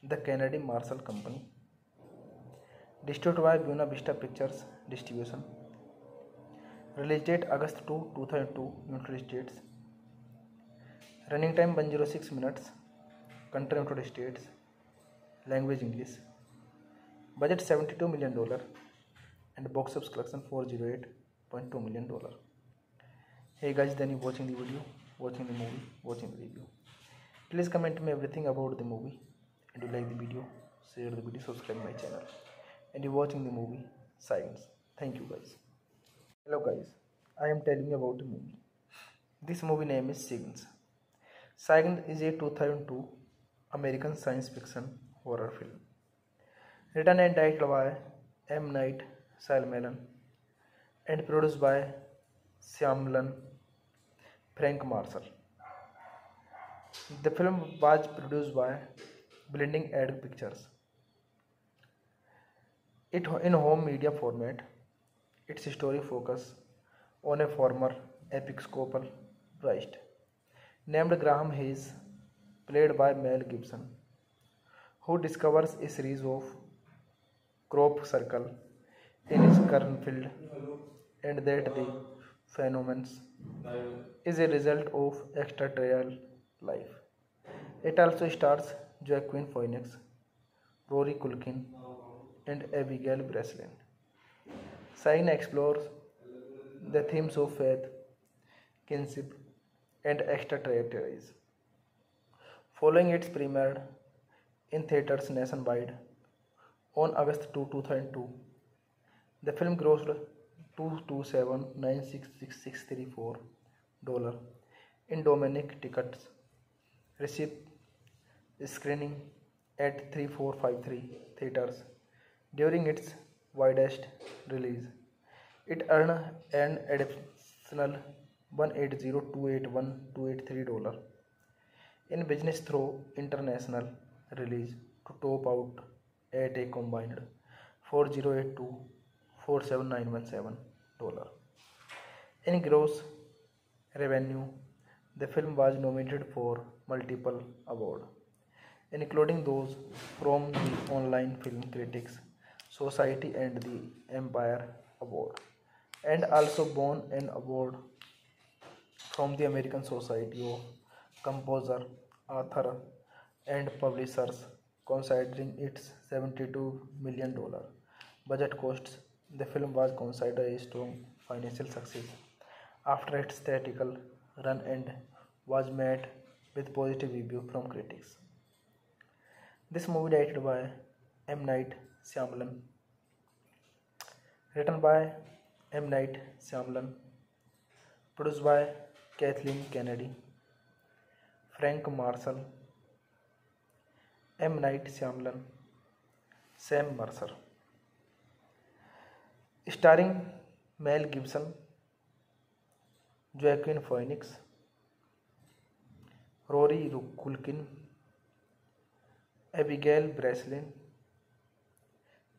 The Kennedy Marshall Company, distributed by Buena Vista Pictures Distribution. Release date August 2, 2002, United States. Running time 106 minutes. Country United States. Language English. Budget $72 million and box office collection $408.2 million. Hey guys, then you watching the video, watching the movie, watching the review. Please comment me everything about the movie, and you like the video, share the video, subscribe my channel, and you're watching the movie Science. Thank you guys. Hello guys, I am telling you about the movie. This movie name is Signs. Signs is a 2002 American science fiction horror film written and directed by M. Night Shyamalan and produced by Shyamalan Frank Marshall. The film was produced by Blending Edge Pictures. It in home media format. Its story focus on a former Episcopal priest named Graham Hayes, played by Mel Gibson, who discovers a series of crop circle in his cornfield and that the phenomenon is a result of extraterrestrial life. It also stars Joaquin Phoenix, Rory Culkin, and Abigail Breslin. Sign explores the themes of faith, kinship, and extraterrestrials. Following its premiere in theaters nationwide on August 2, 2002, the film grossed $227,966,634 in domestic tickets, received screening at 3453 theaters during its widest release. It earned an additional $180,281,283 in business through international release to top out at a combined $4,082,47917. In gross revenue, the film was nominated for multiple awards, including those from the Online Film Critics Society and the Empire Award, and also won an award from the American Society of Composer, Author, and Publishers. Considering its $72 million budget costs, the film was considered a strong financial success after its theatrical run and was met with positive reviews from critics. This movie directed by M. Night Shyamalan, written by M. Night Shyamalan, produced by Kathleen Kennedy, Frank Marshall, M. Night Shyamalan, Sam Mercer. Starring Mel Gibson, Joaquin Phoenix, Rory Culkin, Abigail Breslin,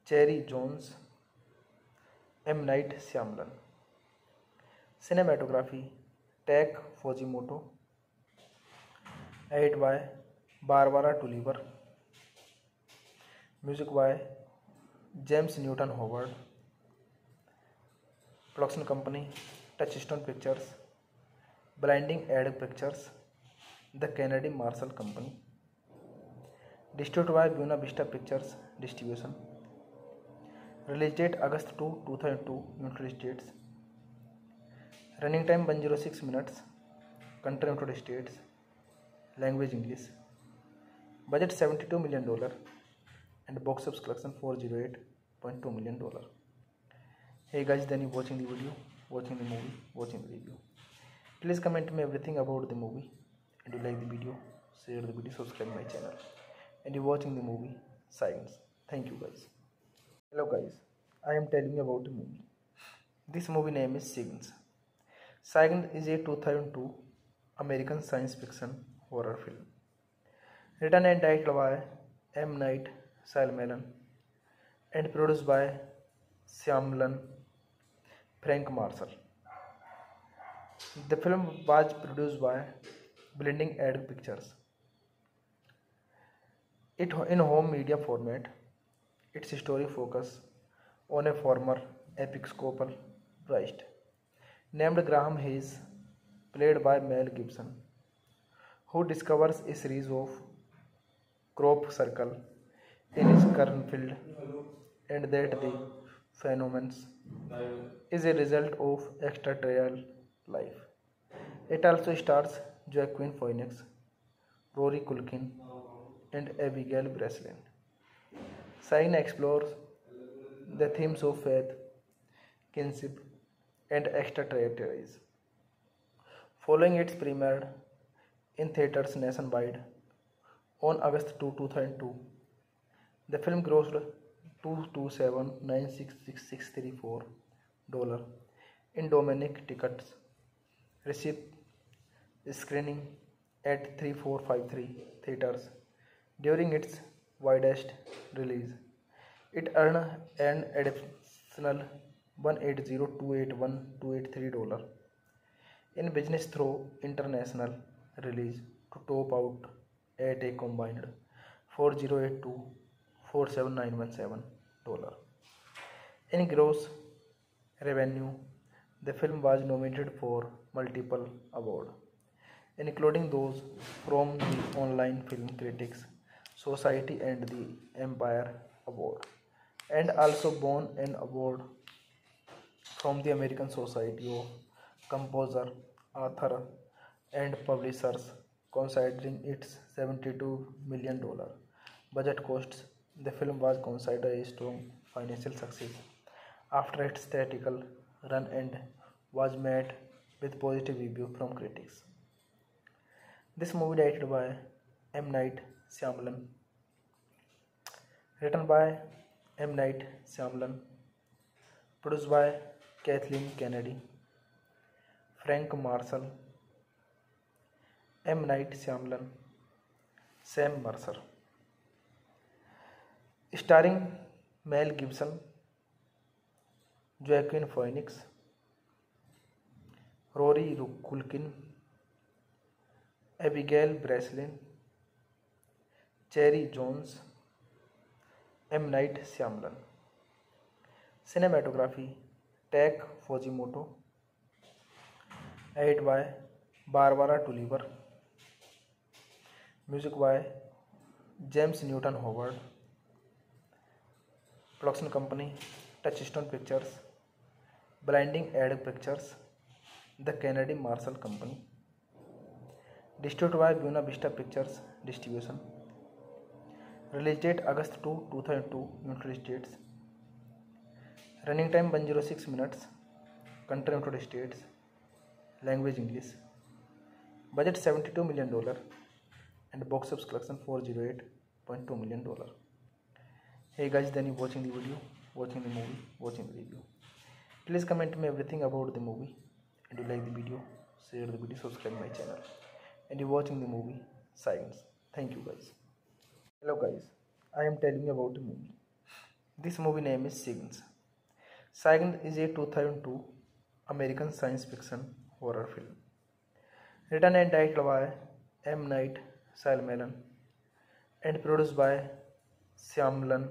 Cherry Jones, M. Night Shyamalan. Cinematography Tak Fujimoto, edited by Barbara Tulliver, music by James Newton Howard, production company Touchstone Pictures, Blinding Edge Pictures, The Kennedy Marshall Company, distributed by Buena Vista Pictures Distribution. Release date August 2, 2002, United States. Running time 106 minutes. Country United States. Language English. Budget $72 million and box office collection $408.2 million. Hey guys, then you watching the video, watching the movie, watching the review. Please comment me everything about the movie, and you like the video, share the video, subscribe my channel, and you're watching the movie Science. Thank you guys. Hello guys, I am telling you about the movie. This movie name is Signs. Signs is a 2002 American science fiction horror film written and directed by M. Night Shyamalan and produced by Shyamalan Frank Marshall. The film was produced by Blending Edge Pictures. It in home media format. Its story focus on a former Episcopal priest named Graham Hayes, played by Mel Gibson, who discovers a series of crop circle in his cornfield and that the phenomenon is a result of extraterrestrial life. It also stars Joaquin Phoenix, Rory Culkin, and Abigail Breslin. Sign explores the themes of faith, kinship, and extraterrestrials. Following its premiere in theaters nationwide on August 2, 2002, the film grossed $227,966,634 in domestic tickets, received screening at 3453 theaters during its widest release. It earned an additional $180,281,283 in business through international release to top out at a combined $4,082,47,917. In gross revenue, the film was nominated for multiple awards, including those from the Online Film Critics Society and the Empire Award, and also won an award from the American Society of Composer, Author, and Publishers. Considering its $72 million budget costs, the film was considered a strong financial success after its theatrical run and was met with positive reviews from critics. This movie directed by M. Night Shyamalan, written by M. Night Shyamalan, produced by Kathleen Kennedy, Frank Marshall, M. Night Shyamalan, Sam Mercer. Starring Mel Gibson, Joaquin Phoenix, Rory Culkin, Abigail Breslin, Cherry Jones, M. Night Shyamalan. Cinematography Tak Fujimoto, edited by Barbara Tulliver, music by James Newton Howard, production company Touchstone Pictures, Blinding Edge Pictures, The Kennedy Marshall Company, distributed by Buena Vista Pictures Distribution. Release date August 2, 2002, United States. Running time 106 minutes. Country United States. Language English. Budget $72 million and box office collection $408.2 million. Hey guys, then you watching the video, watching the movie, watching the review. Please comment me everything about the movie, and you like the video, share the video, subscribe my channel, and you watching the movie Science. Thank you guys. Hello guys, I am telling you about the movie. This movie name is Signs. Signs is a 2002 American science fiction horror film, written and directed by M. Night Shyamalan and produced by Shyamalan,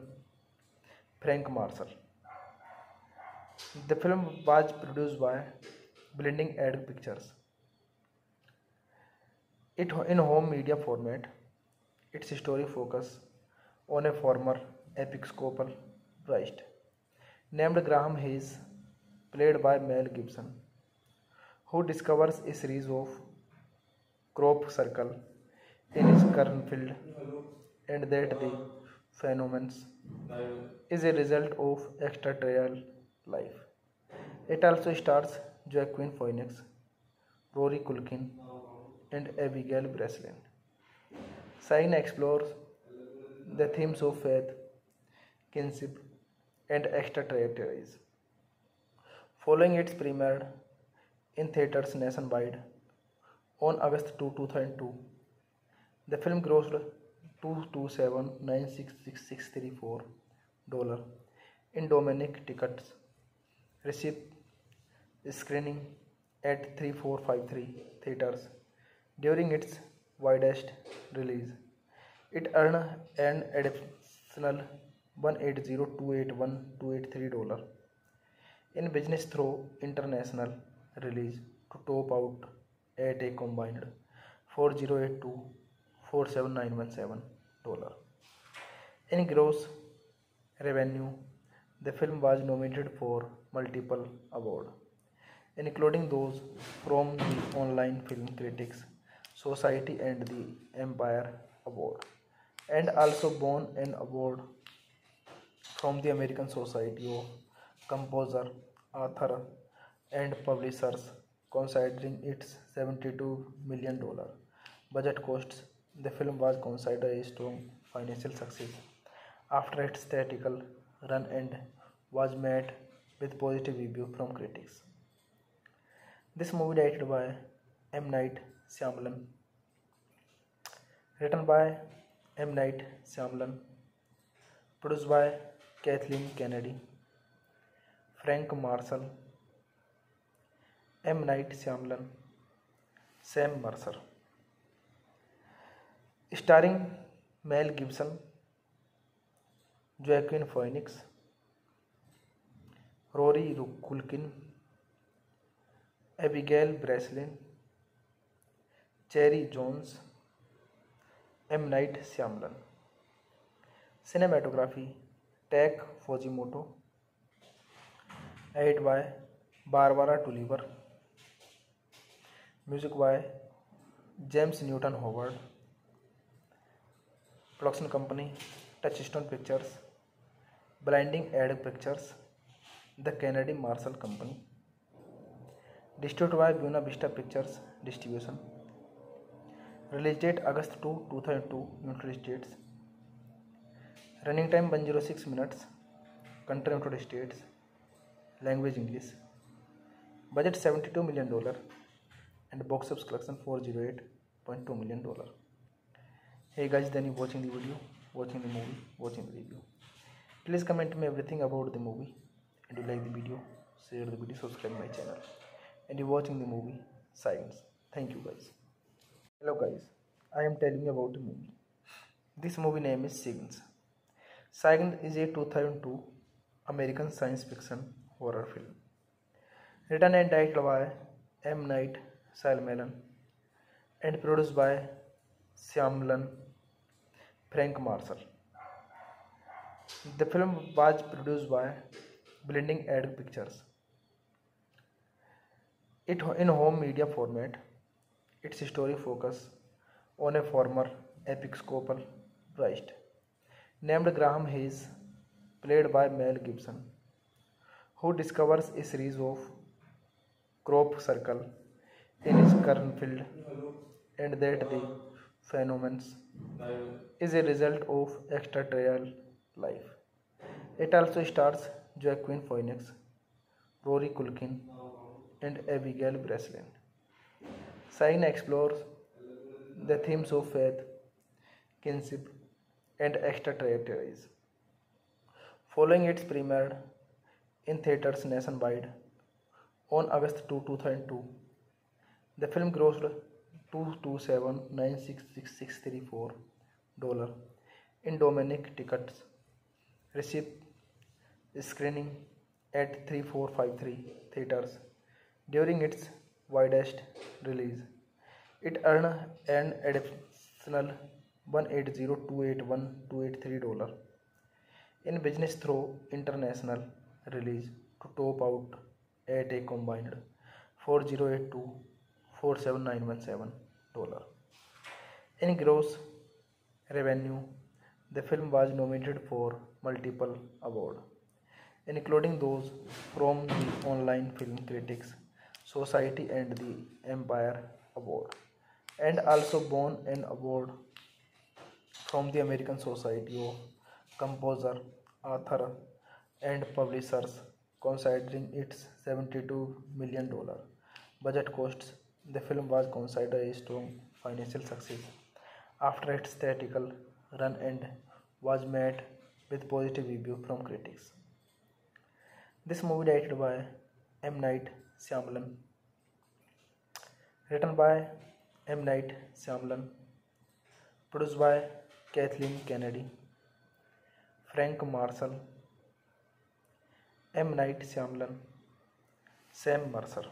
Frank Marshall. The film was produced by Blinding Edge Pictures. It in home media format. Its story focus on a former Episcopal priest named Graham Hayes, played by Mel Gibson, who discovers a series of crop circles in his cornfield, and that the phenomenon is a result of extraterrestrial life. It also stars Joaquin Phoenix, Rory Culkin, and Abigail Breslin. Sign explores the themes of faith, kinship, and extraterrestrials. Following its premiere in theaters nationwide on August 2, 2002, the film grossed $227,966,634 in domestic tickets, received screening at 3453 theaters during its widest release. It earned an additional $180,281,283 in business through international release to top out at a combined $4,082,47,917. In gross revenue, the film was nominated for multiple awards, including those from the Online Film Critics Society and the Empire Award, and also won an award from the American Society of Composer, Author, and Publishers, considering its $72 million budget costs. The film was considered a strong financial success after its theatrical run and was met with positive review from critics. This movie directed by M. Night Shyamalan, written by M. Night Shyamalan, produced by Kathleen Kennedy, Frank Marshall, M. Night Shyamalan, Sam Mercer, starring Mel Gibson, Joaquin Phoenix, Rory Culkin, Abigail Breslin, Cherry Jones, M. Night Shyamalan. Cinematography Tak Fujimoto, edited by Barbara Tulliver, music by James Newton Howard, production company Touchstone Pictures, Blinding Edge Pictures, The Kennedy Marshall Company, distributed by Buena Vista Pictures Distribution. Release date August 2, 2002, United States. Running time 106 minutes. Country United States. Language English. Budget $72 million and box office collection $408.2 million. Hey guys, then you watching the video, watching the movie, watching the review. Please comment me everything about the movie, and you like the video, share the video, subscribe my channel, and you watching the movie Science. Thank you guys. Hello guys, I am telling you about the movie. This movie name is Signs. Signs is a 2002 American science fiction horror film, written and directed by M. Night Shyamalan and produced by Shyamalan, Frank Marshall. The film was produced by Blinding Edge Pictures. It in home media format. Its story focus on a former Episcopal priest named Graham Hayes, played by Mel Gibson, who discovers a series of crop circle in his cornfield, and that the phenomenon is a result of extraterrestrial life. It also stars Joaquin Phoenix, Rory Culkin, and Abigail Breslin. Sign explores the themes of faith, kinship, and extraterrestrials. Following its premiere in theaters nationwide on August 2, 2002, the film grossed $227,966,634 in domestic tickets, received screening at 3453 theaters during its widest release. It earned an additional $180,281,283 in business through international release to top out at a combined $4,082,47,917. In gross revenue, the film was nominated for multiple awards, including those from the Online Film Critics Society and the Empire Award, and also won an award from the American Society of Composer, Author, and Publishers, considering its $72 million budget costs. The film was considered a strong financial success after its theatrical run and was met with positive review from critics. This movie directed by M. Night Shyamalan, written by M. Night Shyamalan, produced by Kathleen Kennedy, Frank Marshall, M. Night Shyamalan, Sam Mercer,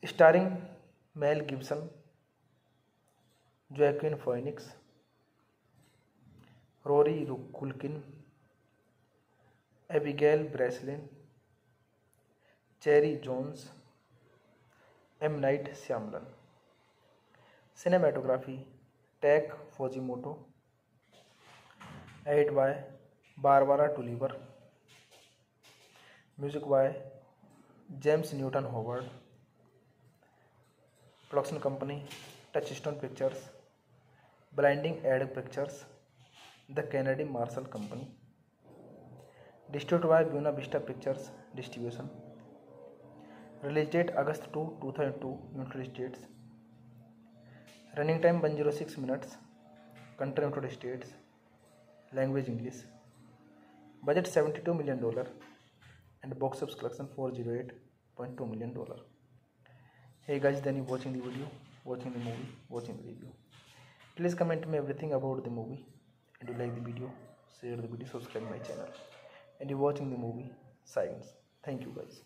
starring Mel Gibson, Joaquin Phoenix, Rory Culkin, Abigail Breslin, Cherry Jones, M. Night Shyamalan. Cinematography Tak Fujimoto. Edit by Barbara Tulliver. Music by James Newton Howard. Production company Touchstone Pictures. Blinding Edge Pictures. The Kennedy Marshall Company. Distributed by Buena Vista Pictures Distribution. Release date August 2, 2002, United States. Running time 106 minutes. Country United States. Language English. Budget $72 million and box office collection $408.2 million. Hey guys, then you watching the video, watching the movie, watching the review. Please comment me everything about the movie, and you like the video, share the video, subscribe my channel, and you watching the movie Science. Thank you guys.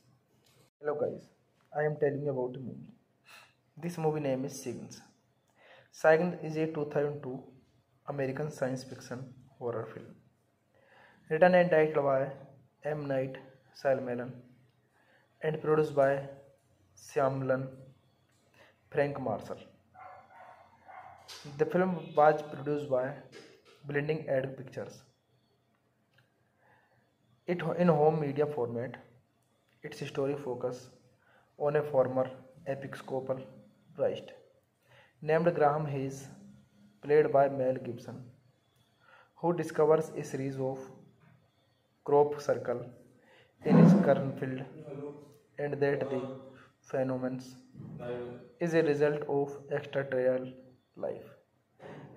Hello guys, I am telling you about the movie. This movie name is Signs. Signs is a 2002 American science fiction horror film, written and directed by M. Night Shyamalan and produced by Shyamalan Frank Marshall. The film was produced by Blinding Edge Pictures. It in home media format. Its story focus on a former Episcopal priest named Graham Hayes, played by Mel Gibson, who discovers a series of crop circle in his cornfield, and that the phenomenon is a result of extraterrestrial life.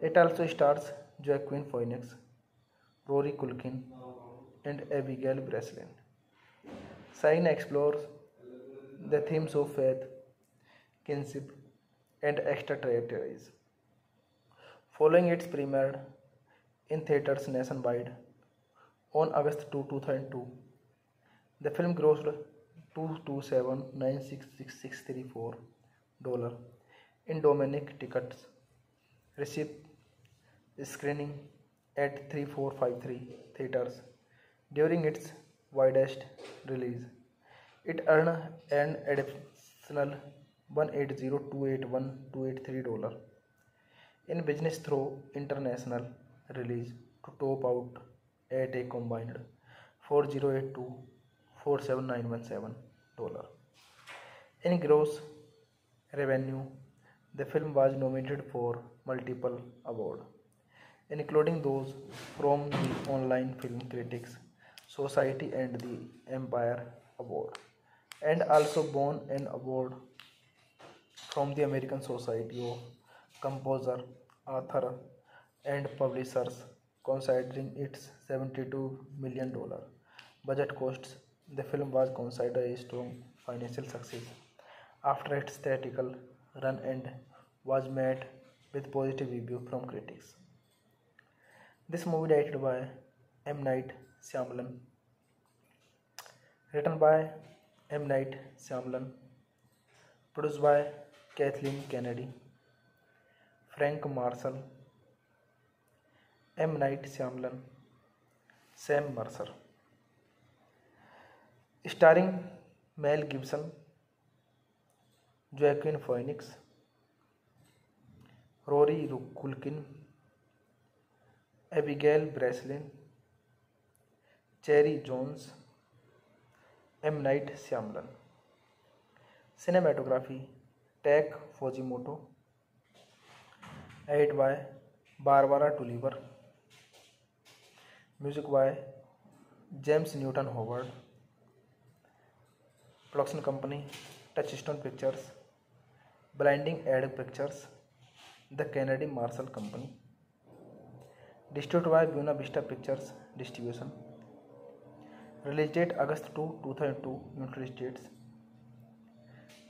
It also stars Joaquin Phoenix, Rory Culkin, and Abigail Breslin. Sign explores the themes of faith, kinship, and extraterrestrials. Following its premiere in theaters nationwide on August 2, 2002, the film grossed $227,966,634 in domestic tickets, received screening at 3453 theaters during its widest release. It earned an additional $180,281,283 in business through international release to top out at a combined $4,082,47917. In gross revenue, the film was nominated for multiple awards, including those from the Online Film Critics Society and the Empire Award, and also won an award from the American Society of Composer, Author, and Publishers. Considering its $72 million budget costs, the film was considered a strong financial success after its theatrical run and was met with positive reviews from critics. This movie directed by M. Night Shyamalan, written by M. Night Shyamalan, produced by Kathleen Kennedy, Frank Marshall, M. Night Shyamalan, Sam Mercer. Starring Mel Gibson, Joaquin Phoenix, Rory Culkin, Abigail Breslin, Cherry Jones, M. Night Shyamalan. Cinematography Tak Fujimoto. Edit by Barbara Tulliver. Music by James Newton Howard. Production company Touchstone Pictures. Blinding Edge Pictures. The Kennedy Marshall Company. Distributed by Buena Vista Pictures Distribution. Release date August 2, 2002, United States.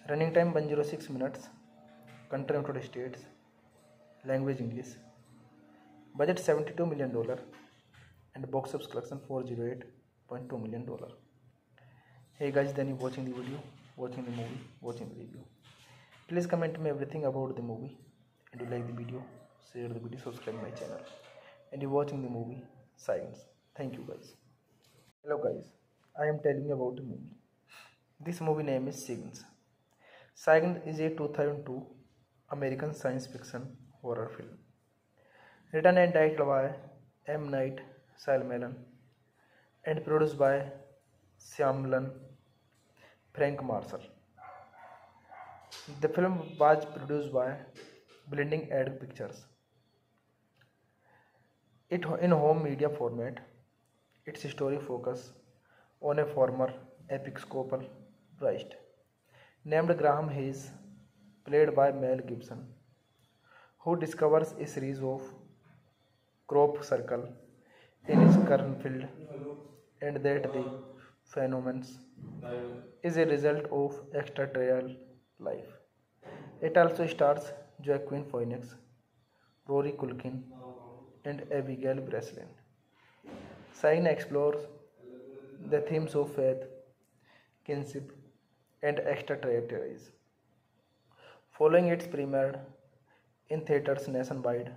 Running time 106 minutes. Country United States. Language English. Budget $72 million and box office collection $408.2 million. Hey guys, then you watching the video, watching the movie, watching the review. Please comment me everything about the movie, and you like the video, share the video, subscribe my channel, and you watching the movie Science. Thank you guys. Hello guys, I am telling you about the movie. This movie name is Signs. Signs is a 2002 American science fiction horror film. Written and directed by M. Night Shyamalan and produced by Shyamalan Frank Marshall. The film was produced by Blending Edge Pictures. It in home media format. Its story focus on a former Episcopal priest named Graham Hayes, played by Mel Gibson, who discovers a series of crop circle in his cornfield and that the phenomenon is a result of extraterrestrial life. It also stars Joaquin Phoenix, Rory Culkin, and Abigail Breslin. Sign explores the themes of faith, kinship, and extraterrestrials. Following its premiere in theaters nationwide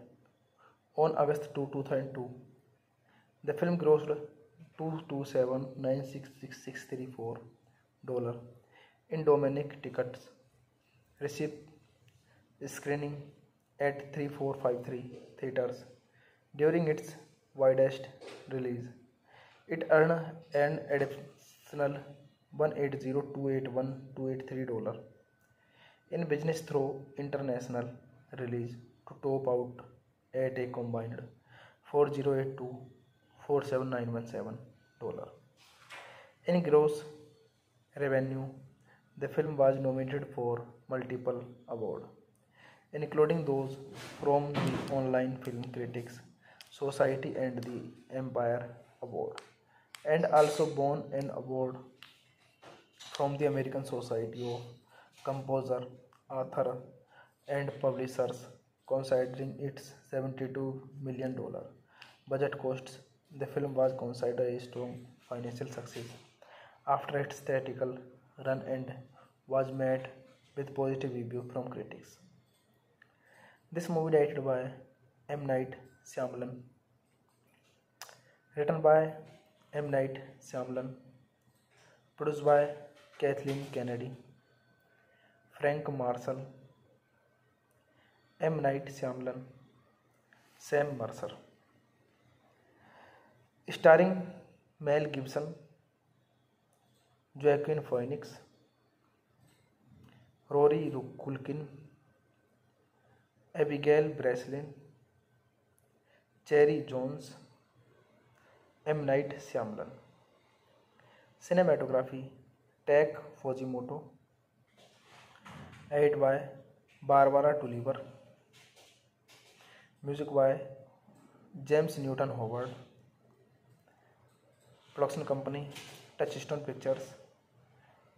on August 2, 2002, the film grossed $227,966,634 in domestic tickets, received screening at 3453 theaters during its widest release. It earned an additional $180,281,283 in business through international release to top out at a combined $4,082,47917. In gross revenue, the film was nominated for multiple awards, including those from the Online Film Critics Society and the Empire Award, and also won an award from the American Society of Composer, Author, and Publishers. Considering its $72 million budget costs, the film was considered a strong financial success after its theatrical run and was met with positive reviews from critics. This movie directed by M. Night Shyamalan, written by M. Night Shyamalan, produced by Kathleen Kennedy, Frank Marshall, M. Night Shyamalan, Sam Mercer. Starring Mel Gibson, Joaquin Phoenix, Rory Culkin, Abigail Breslin, Cherry Jones, M. Night Shyamalan. Cinematography Tak Fujimoto, edited by Barbara Tulliver, music by James Newton Howard, production company Touchstone Pictures,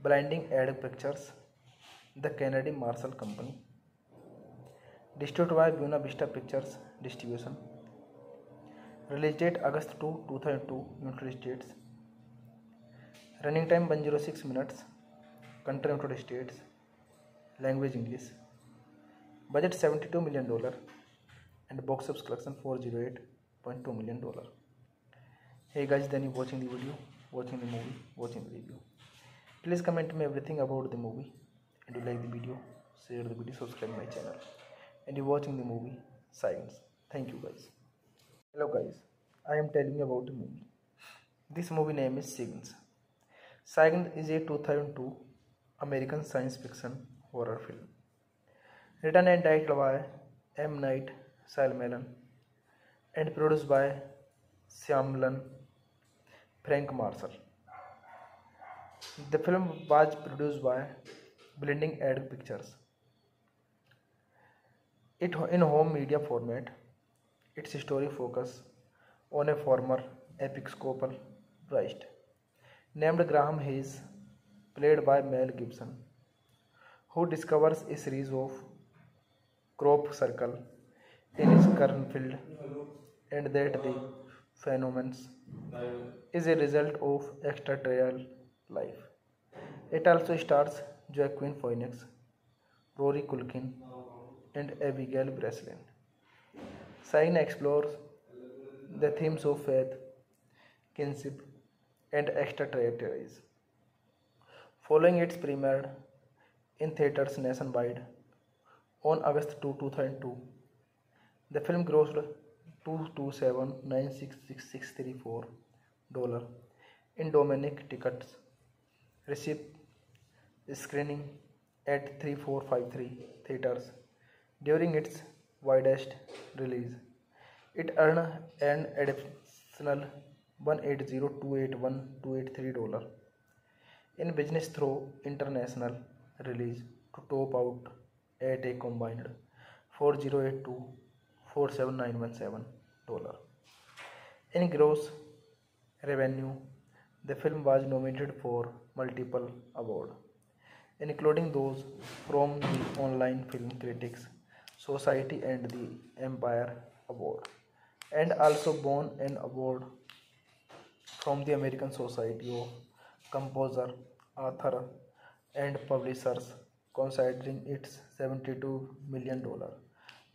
Blinding Edge Pictures, The Kennedy Marshall Company, distributed by Buena Vista Pictures Distribution. Release date August 2, 2002, United States. Running time 106 minutes. Country United States. Language English. Budget $72 million and box office collection $408.2 million. Hey guys, then you watching the video, watching the movie, watching the review. Please comment me everything about the movie, and you like the video, share the video, subscribe my channel, and you watching the movie Signs. Thank you guys. Hello guys, I am telling you about the movie. This movie name is Signs. Signs is a 2002 American science fiction horror film, written and directed by M. Night Shyamalan and produced by Shyamalan Frank Marshall. The film was produced by Blending Edge Pictures. It in home media format. Its story focus on a former Episcopal priest named Graham Hayes, played by Mel Gibson, who discovers a series of crop circle in his cornfield and that the phenomenon is a result of extraterrestrial life. It also stars Joaquin Phoenix, Rory Culkin, and Abigail Breslin. Sign explores the themes of faith, kinship, and extraterrestrials. Following its premiere in theaters nationwide on August 2, 2002. The film grossed $227,966,634 in domestic tickets, received screening at 3453 theaters during its widest release. It earned an additional $180,281,283 in business through international release to top out at a combined $4,082,47,917. In gross revenue, the film was nominated for multiple awards, including those from the Online Film Critics Society and the Empire Award, and also won an award from the American Society of Composer, Author, and Publishers. Considering its $72 million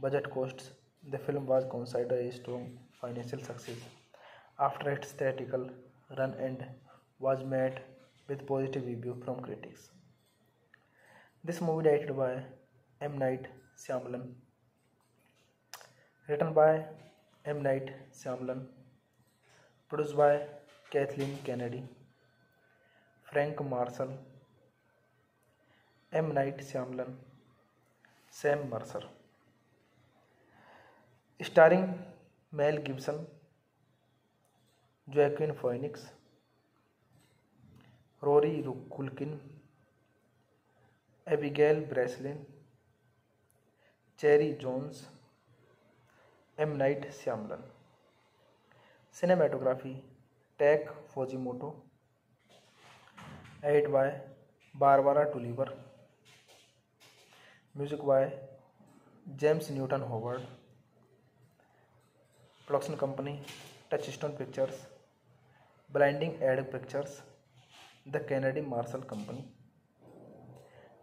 budget costs, the film was considered a strong financial success after its theatrical run and was met with positive reviews from critics. This movie directed by M. Night Shyamalan, written by M. Night Shyamalan, produced by Kathleen Kennedy, Frank Marshall, M. Night Shyamalan, Sam Mercer. Starring Mel Gibson, Joaquin Phoenix, Rory Culkin, Abigail Breslin, Cherry Jones, M. Night Shyamalan. Cinematography Tak Fujimoto, edited by Barbara Tulliver, music by James Newton Howard, production company Touchstone Pictures, Blinding Edge Pictures, The Kennedy Marshall Company,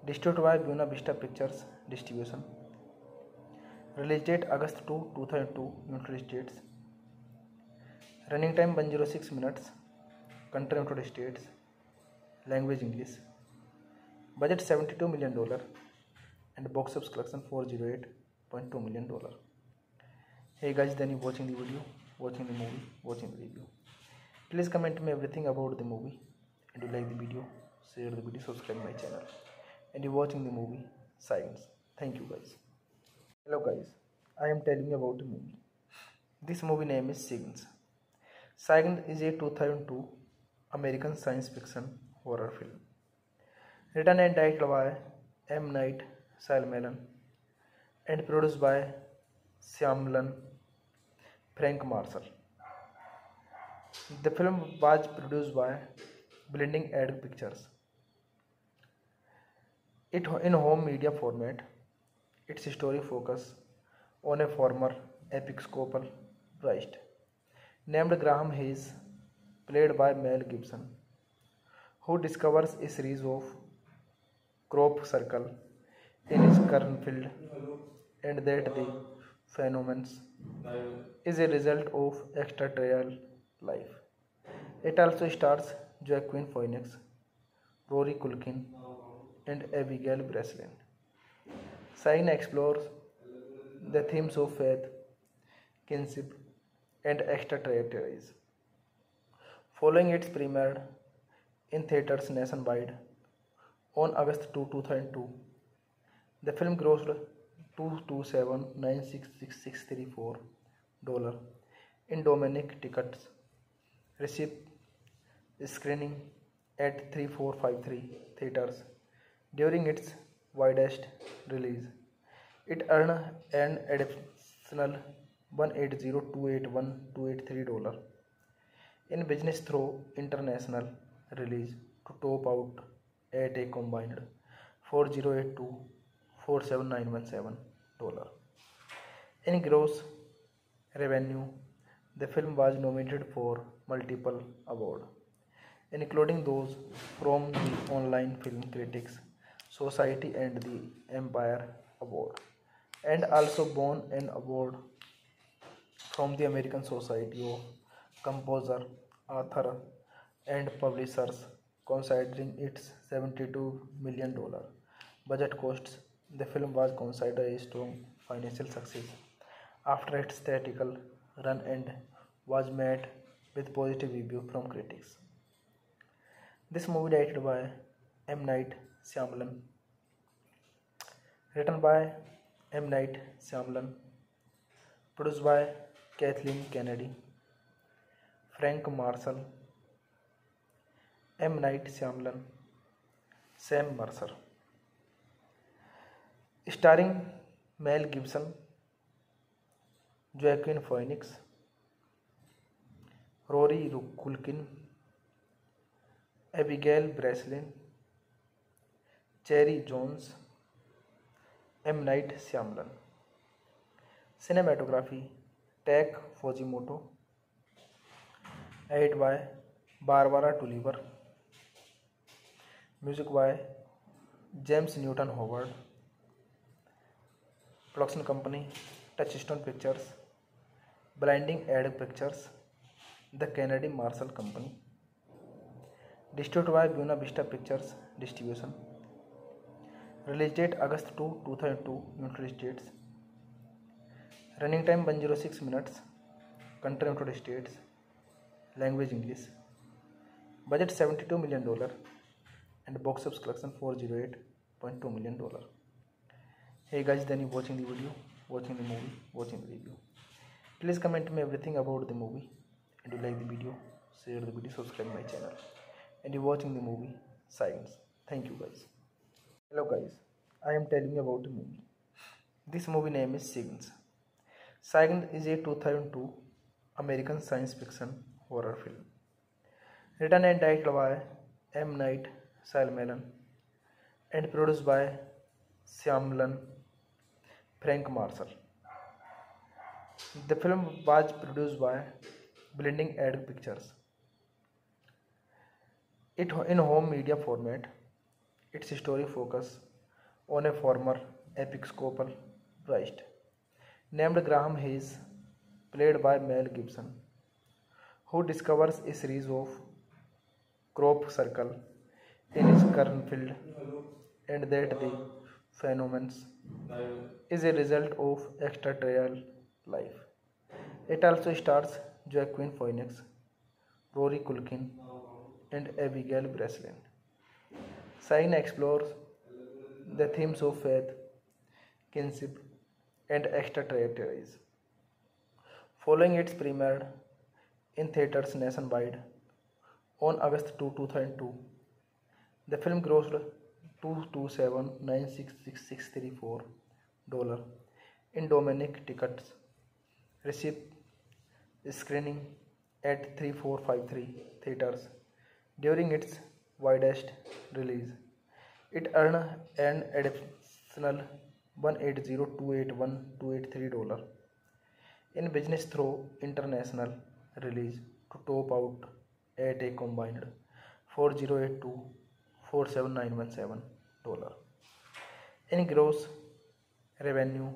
distributed by Buena Vista Pictures Distribution. Release date August 2, 2002, United States. Running time 106 minutes. Country United States. Language English. Budget $72 million and box office collection $408.2 million. Hey guys, then you watching the video, watching the movie, watching the review. Please comment me everything about the movie, and you like the video, share the video, subscribe my channel, and you watching the movie Science. Thank you guys. Hello guys, I am telling you about the movie. This movie name is Signs. Signs is a 2002 American science fiction horror film, written and directed by M. Night Shyamalan and produced by Shyamalan, Frank Marshall. The film was produced by Blinding Edge Pictures. It in home media format. Its story focus on a former Episcopal priest named Graham Hayes, played by Mel Gibson, who discovers a series of crop circles in his cornfield, and that the phenomenon is a result of extraterrestrial life. It also stars Joaquin Phoenix, Rory Culkin, and Abigail Breslin. Sign explores the themes of faith, kinship, and extraterrestrials. Following its premiere in theaters nationwide on August 2, 2002, the film grossed $227,966,634 in domestic tickets, received screening at 3453 theaters during its widest release. It earned an additional $180,281,283 in business through international release to top out at a combined $4,082,47,917. In gross revenue, the film was nominated for multiple awards, including those from the Online Film Critics Society and the Empire Award, and also won an award from the American Society of Composer, Author, and Publishers. Considering its $72 million budget costs, The film was considered a strong financial success after its theatrical run and was met with positive reviews from critics. This movie directed by M. Night Shyamalan, written by M. Night Shyamalan, produced by Kathleen Kennedy, Frank Marshall, M. Night Shyamalan, Sam Mercer. Starring Mel Gibson, Joaquin Phoenix, Rory Culkin, Abigail Breslin, Cherry Jones, M. Night Shyamalan. Cinematography Tak Fujimoto, edited by Barbara Tulliver, music by James Newton Howard, production company Touchstone Pictures, Blinding Edge Pictures, The Kennedy Marshall Company, distributed by Buena Vista Pictures Distribution. Release date August 2, 2002, United States. Running time 106 minutes. Country United States. Language English. Budget $72 million and box office collection $408.2 million. Hey guys, then you watching the video, watching the movie, watching the review. Please comment me everything about the movie, and you like the video, share the video, subscribe my channel, and you watching the movie Science. Thank you guys. Hello guys, I am telling you about the movie. This movie name is Signs. Signs is a 2002 American science fiction horror film, written and directed by M. Night Shyamalan and produced by Shyamalan, Frank Marshall. The film was produced by Blinding Edge Pictures. It in home media format. Its story focus on a former Episcopal priest named Graham Hayes, played by Mel Gibson, who discovers a series of crop circle in his cornfield, and that the phenomenon is a result of extraterrestrial life. It also stars Joaquin Phoenix, Rory Culkin, and Abigail Breslin. Sign explores the themes of faith, kinship, and extraterrestrials. Following its premiere in theaters nationwide on August 2, 2002, the film grossed $227,966,634 in domestic tickets, received screening at 3453 theaters during its widest release. It earned an additional $180,281,283 in business through international release to top out at a combined $4,082,47917. In gross revenue,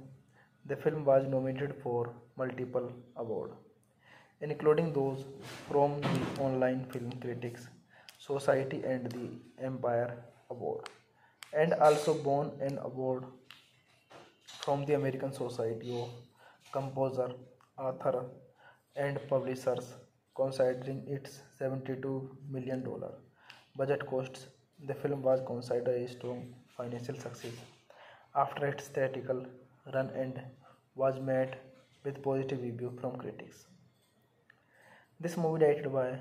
the film was nominated for multiple awards, including those from the Online Film Critics Society and the Empire Award, and also won an award from the American Society of Composer, Author, and Publishers. Considering its $72 million budget costs, the film was considered a strong financial success after its theatrical run and was met with positive reviews from critics. This movie directed by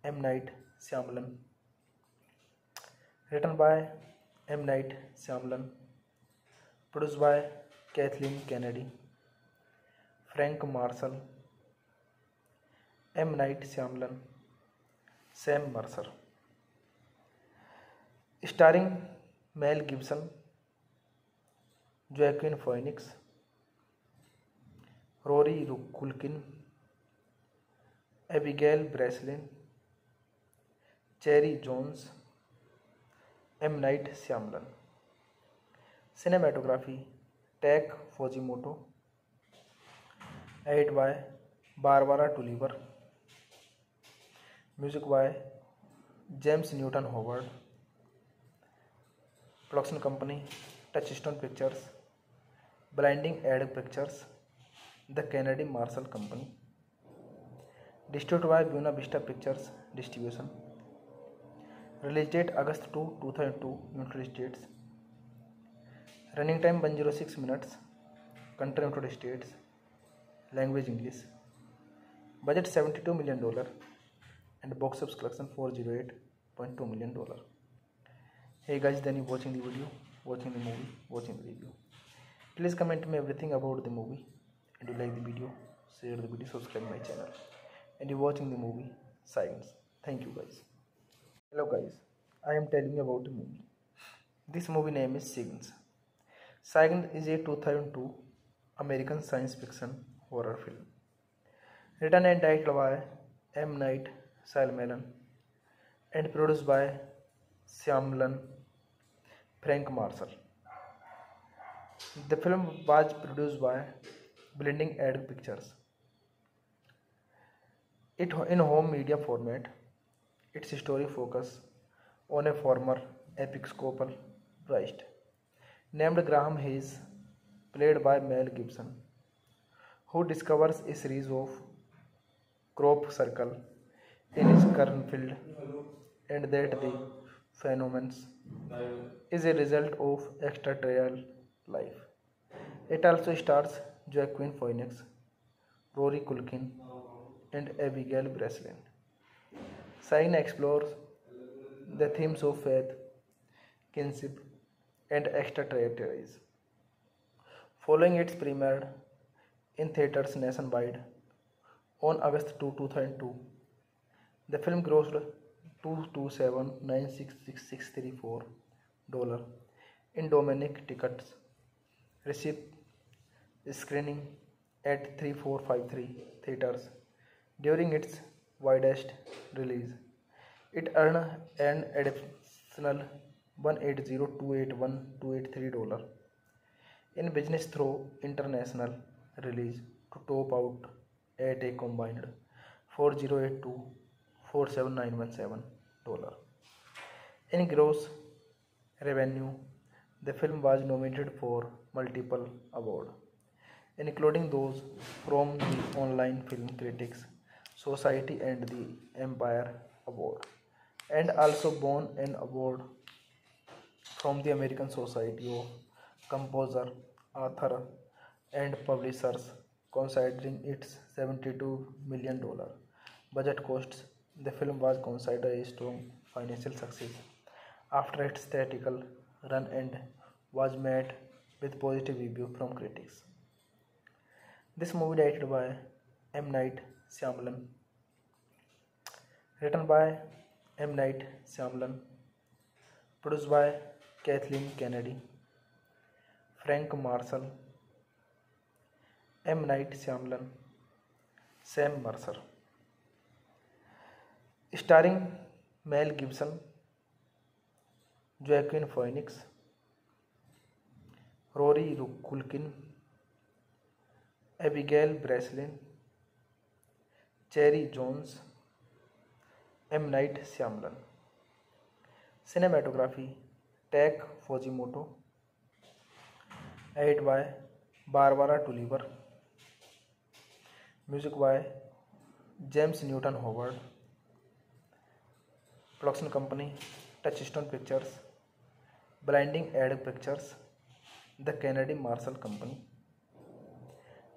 M. Night Shyamalan, written by M. Night Shyamalan, produced by Kathleen Kennedy, Frank Marshall, M. Night Shyamalan, Sam Mercer. Starring Mel Gibson, Joaquin Phoenix, Rory Culkin, Abigail Breslin, Cherry Jones, M. Night Shyamalan. Cinematography Tak Fujimoto, edited by Barbara Tulliver, music by James Newton Howard, production company Touchstone Pictures, Blinding Edge Pictures, The Kennedy Marshall Company, distributed by Buena Vista Pictures Distribution. Release date August 2, 2002, United States. Running time 106 minutes. Country United States. Language English. Budget $72 million and box office collection $408.2 million. Hey guys, then you watching the video, watching the movie, watching the review. Please comment me everything about the movie, and you like the video, share the video, subscribe my channel, and you watching the movie Science. Thank you guys. Hello guys, I am telling you about the movie. This movie name is Signs. Signs is a 2002 American science fiction horror film, written and directed by M. Night Shyamalan and produced by Shyamalan Frank Marshall. The film was produced by Blinding Edge Pictures. It in home media format. Its story focus on a former Episcopal priest named Graham Hayes, played by Mel Gibson, who discovers a series of crop circles in his cornfield, and that the phenomenon is a result of extraterrestrial life. It also stars Joaquin Phoenix, Rory Culkin, and Abigail Breslin. Sign explores the themes of faith, kinship, and extraterrestrialism. Following its premiere in theaters nationwide on August 2, 2002, the film grossed $227,966,634 in domestic tickets, received screening at 3453 theaters during its widest release. It earned an additional $180,281,283 in business through international release to top out at a combined $4,082,47917. In gross revenue, the film was nominated for multiple awards, including those from the Online Film Critics Society and the Empire Award, and also won an award from the American Society of Composer, Author, and Publishers. Considering its $72 million budget costs, the film was considered a strong financial success after its theatrical run and was met with positive reviews from critics. This movie directed by M. Night Shyamalan, written by M. Night Shyamalan, produced by Kathleen Kennedy, Frank Marshall, M. Night Shyamalan, Sam Mercer. Starring Mel Gibson, Joaquin Phoenix, Rory Culkin, Abigail Breslin, Cherry Jones, M. Night Shyamalan. Cinematography Tak Fujimoto, edited by Barbara Tulliver, music by James Newton Howard. Production company Touchstone Pictures, Blinding Edge Pictures, The Kennedy Marshall Company,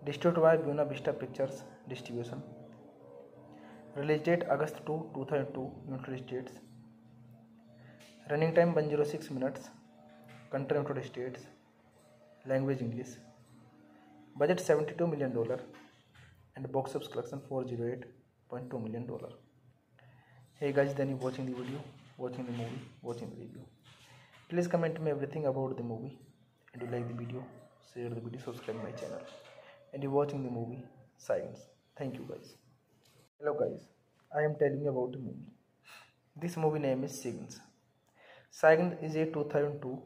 distributed by Buena Vista Pictures Distribution. Release date August 2, 2002, United States. Running time 106 minutes. Country United States. Language English. Budget $72 million and box office collection $408.2 million. Hey guys, then you watching the video, watching the movie, watching the review. Please comment me everything about the movie, and you like the video, share the video, subscribe my channel, and you watching the movie Science. Thank you guys. Hello guys, I am telling you about the movie. This movie name is Signs. Signs is a 2002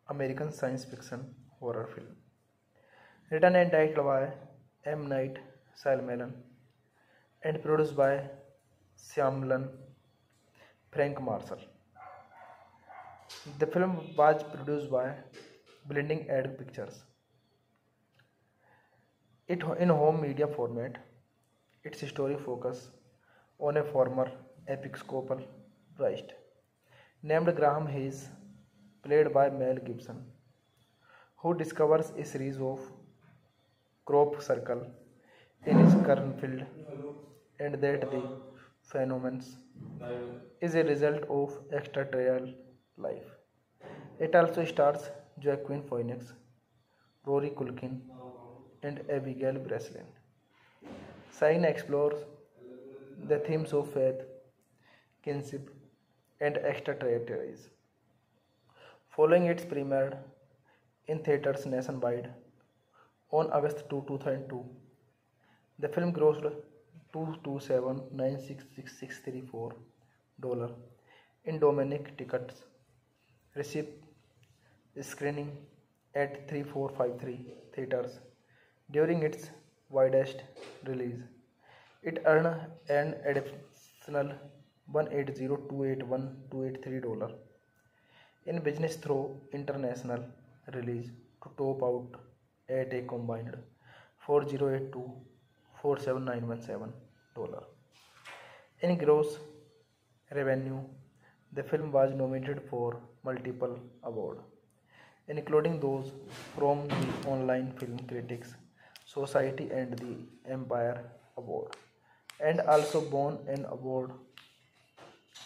American science fiction horror film, written and directed by M. Night Shyamalan and produced by Shyamalan Frank Marshall. The film was produced by blending ad pictures. It in home media format. Its story focus on a former Episcopal priest named Graham Hayes, played by Mel Gibson, who discovers a series of crop circle in his cornfield and that the phenomenon is a result of extraterrestrial life. It also stars Joaquin Phoenix, Rory Culkin, and Abigail Breslin. Sign explores the themes of faith, kinship, and extraterrestrials. Following its premiere in theaters nationwide on August 2, 2002, the film grossed $227,966,634 in domestic tickets, received screening at 3453 theaters during its widest release. It earned an additional $180,281,283 in business through international release to top out at a combined $4,082,47,917. In gross revenue, the film was nominated for multiple awards, including those from the Online Film Critics Society and the Empire Award, and also won an award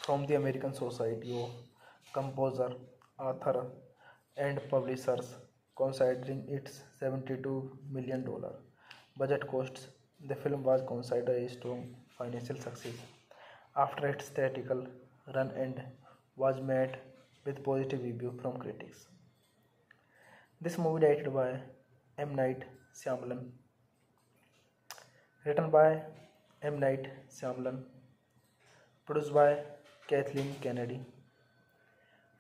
from the American Society of Composer, Author, and Publishers. Considering its $72 million budget costs, the film was considered a strong financial success after its theatrical run and was met with positive reviews from critics. This movie directed by M. Night Shyamalan, written by M. Night Shyamalan, produced by Kathleen Kennedy,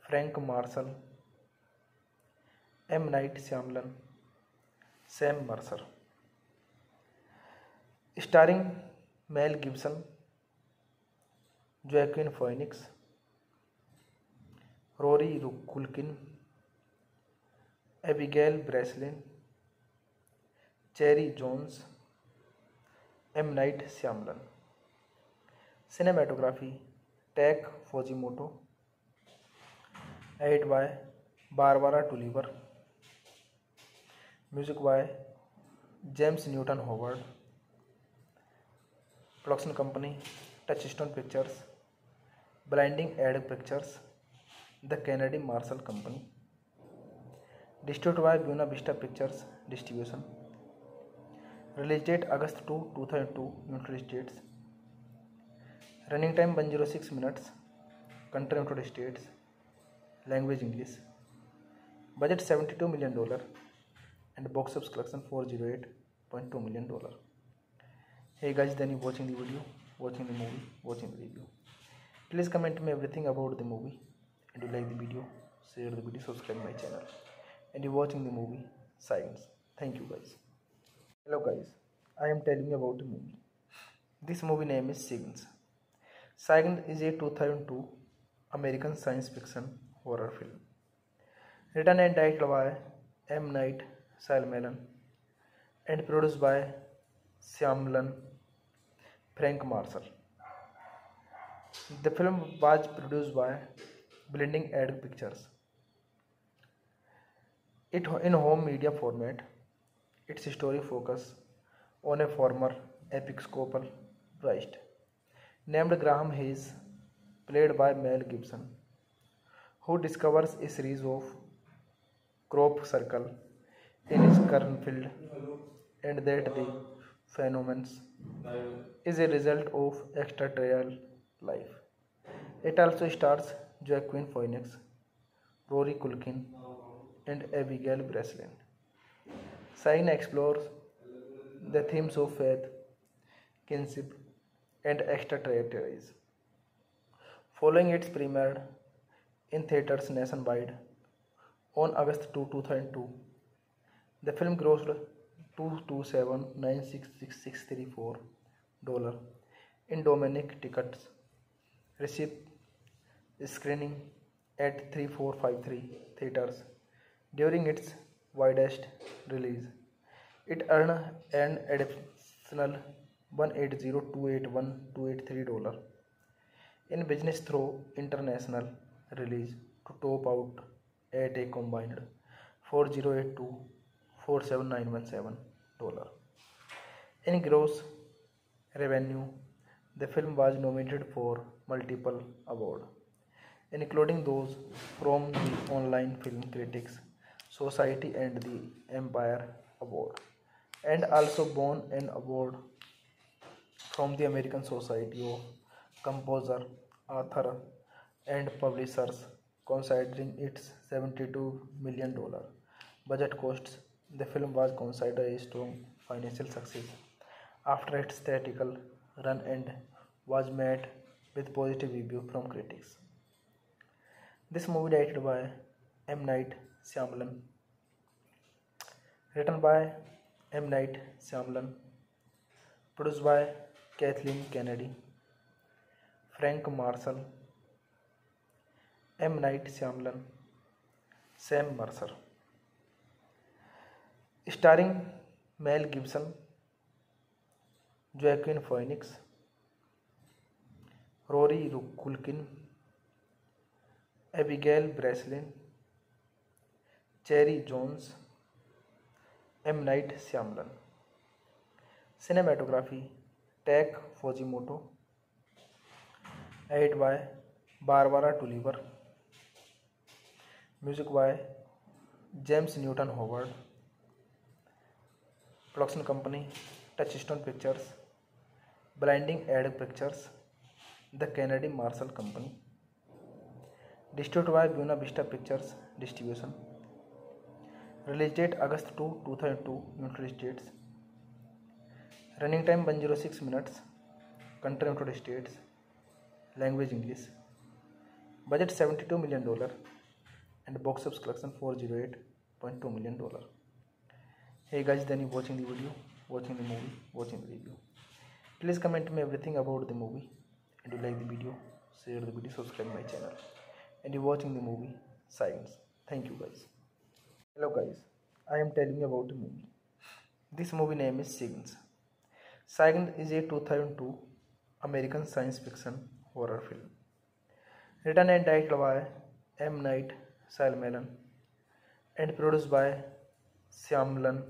Frank Marshall, M. Night Shyamalan, Sam Mercer. Starring Mel Gibson, Joaquin Phoenix, Rory Culkin, Abigail Breslin, Cherry Jones, M. Night Shyamalan. Cinematography Tak Fujimoto, edited by Barbara Tulliver, music by James Newton Howard, production company Touchstone Pictures, Blinding Ad Pictures, The Kennedy Marshall Company, distributed by Buena Vista Pictures Distribution. Release date August 2, 2002, United States. Running time 106 minutes. Country United States. Language English. Budget $72 million and box office collection $408.2 million. Hey guys, then you watching the video, watching the movie, watching the review. Please comment me everything about the movie, and you like the video, share the video, subscribe my channel, and you watching the movie Science. Thank you guys. Hello guys, I am telling you about the movie. This movie name is Signs. Signs is a 2002 American science fiction horror film, written and directed by M. Night Shyamalan and produced by Shyamalan, Frank Marshall. The film was produced by Blending Ad Pictures. It in home media format. Its story focus on a former Episcopal priest named Graham Hayes, played by Mel Gibson, who discovers a series of crop circle in his cornfield and that the phenomenon is a result of extraterrestrial life. It also stars Joaquin Phoenix, Rory Culkin, and Abigail Breslin. Sign explores the themes of faith, kinship, and extraterrestrials. Following its premiere in theaters nationwide on August 2, 2002, the film grossed $227,966,634 in domestic tickets, received screening at 3453 theaters During its widest release, it earned an additional $180,281,283 in business through international release to top out at a combined $4,082,47,917. In gross revenue, the film was nominated for multiple awards, including those from the Online Film Critics Society and the Empire Award, and also won an award from the American Society of Composer, Author, and Publishers. Considering its $72 million budget costs, the film was considered a strong financial success after its theatrical run and was met with positive reviews from critics. This movie directed by M. Night Shyamalan, written by M. Night Shyamalan, produced by Kathleen Kennedy, Frank Marshall, M. Night Shyamalan, Sam Mercer. Starring Mel Gibson, Joaquin Phoenix, Rory Culkin, Abigail Breslin, Cherry Jones, M. Night Shyamalan. Cinematography Tak Fujimoto, edited by Barbara Tulliver, music by James Newton Howard, production company Touchstone Pictures, Blinding Edge Pictures, The Kennedy Marshall Company, distributed by Buena Vista Pictures Distribution. Release date August 2, 2002, United States. Running time 106 minutes. Country United States. Language English. Budget $72 million and box office collection $408.2 million. Hey guys, then you watching the video, watching the movie, watching the review. Please comment me everything about the movie, and you like the video, share the video, subscribe my channel, and you watching the movie Science. Thank you guys. Hello guys, I am telling you about the movie. This movie name is Signs. Signs is a 2002 American science fiction horror film, written and directed by M. Night Shyamalan and produced by Shyamalan,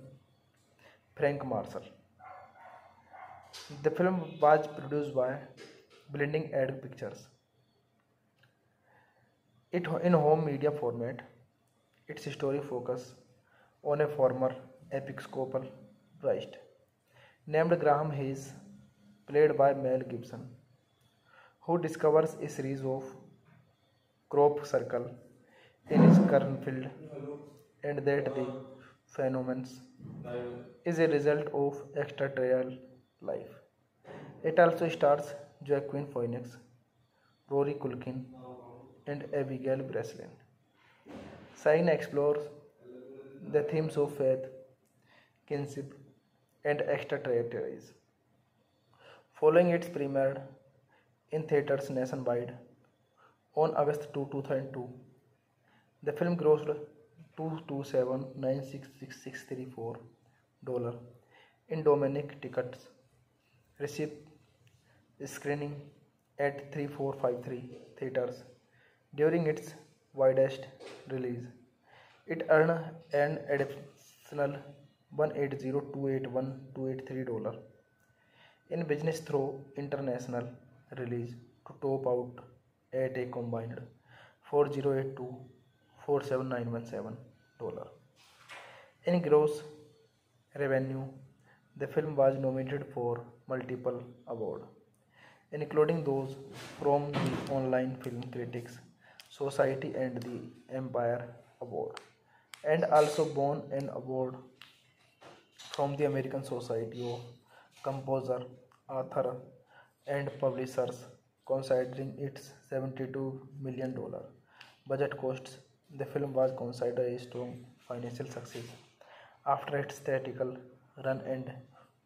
Frank Marshall. The film was produced by Blinding Edge Pictures. It in home media format. Its story focus on a former Episcopal priest named Graham Hayes, played by Mel Gibson, who discovers a series of crop circle in his cornfield, and that the phenomenon is a result of extraterrestrial life. It also stars Joaquin Phoenix, Rory Culkin, and Abigail Breslin. Sign explores the themes of faith, kinship, and extraterrestrials. Following its premiere in theaters nationwide on August 2, 2002, the film grossed $227,966,634 in domestic tickets, received screening at 3453 theaters during its widest release. It earned an additional $180,281,283 in business through international release to top out at a combined $4,082,47,917. In gross revenue, the film was nominated for multiple awards, including those from the Online Film Critics Society and the Empire Award, and also won an award from the American Society of Composer, Author, and Publishers. Considering its $72 million budget costs, the film was considered a strong financial success after its theatrical run and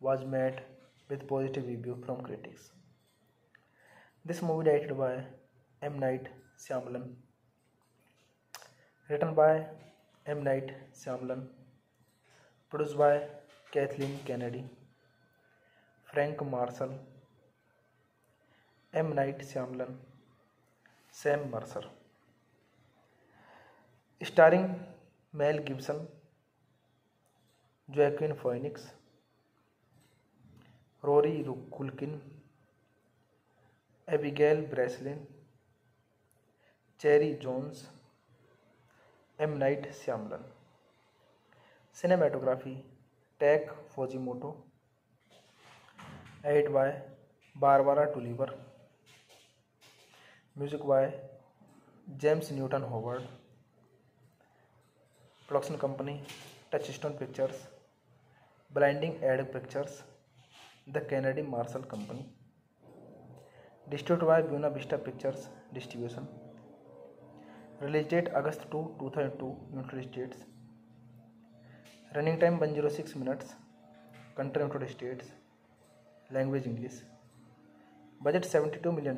was met with positive reviews from critics. This movie directed by M. Night Shyamalan, written by M. Night Shyamalan. Produced by Kathleen Kennedy, Frank Marshall, M. Night Shyamalan, Sam Mercer. Starring Mel Gibson, Joaquin Phoenix, Rory Culkin, Abigail Breslin, Cherry Jones, M. Night Shyamalan. Cinematography Tak Fujimoto. Edited by Barbara Tulliver. Music by James Newton Howard. Production company Touchstone Pictures, Blinding Edge Pictures, The Kennedy Marshall Company. Distributed by Buena Vista Pictures Distribution. Release date August 2, 2002, United States. Running time 106 minutes. Country United States. Language English. Budget $72 million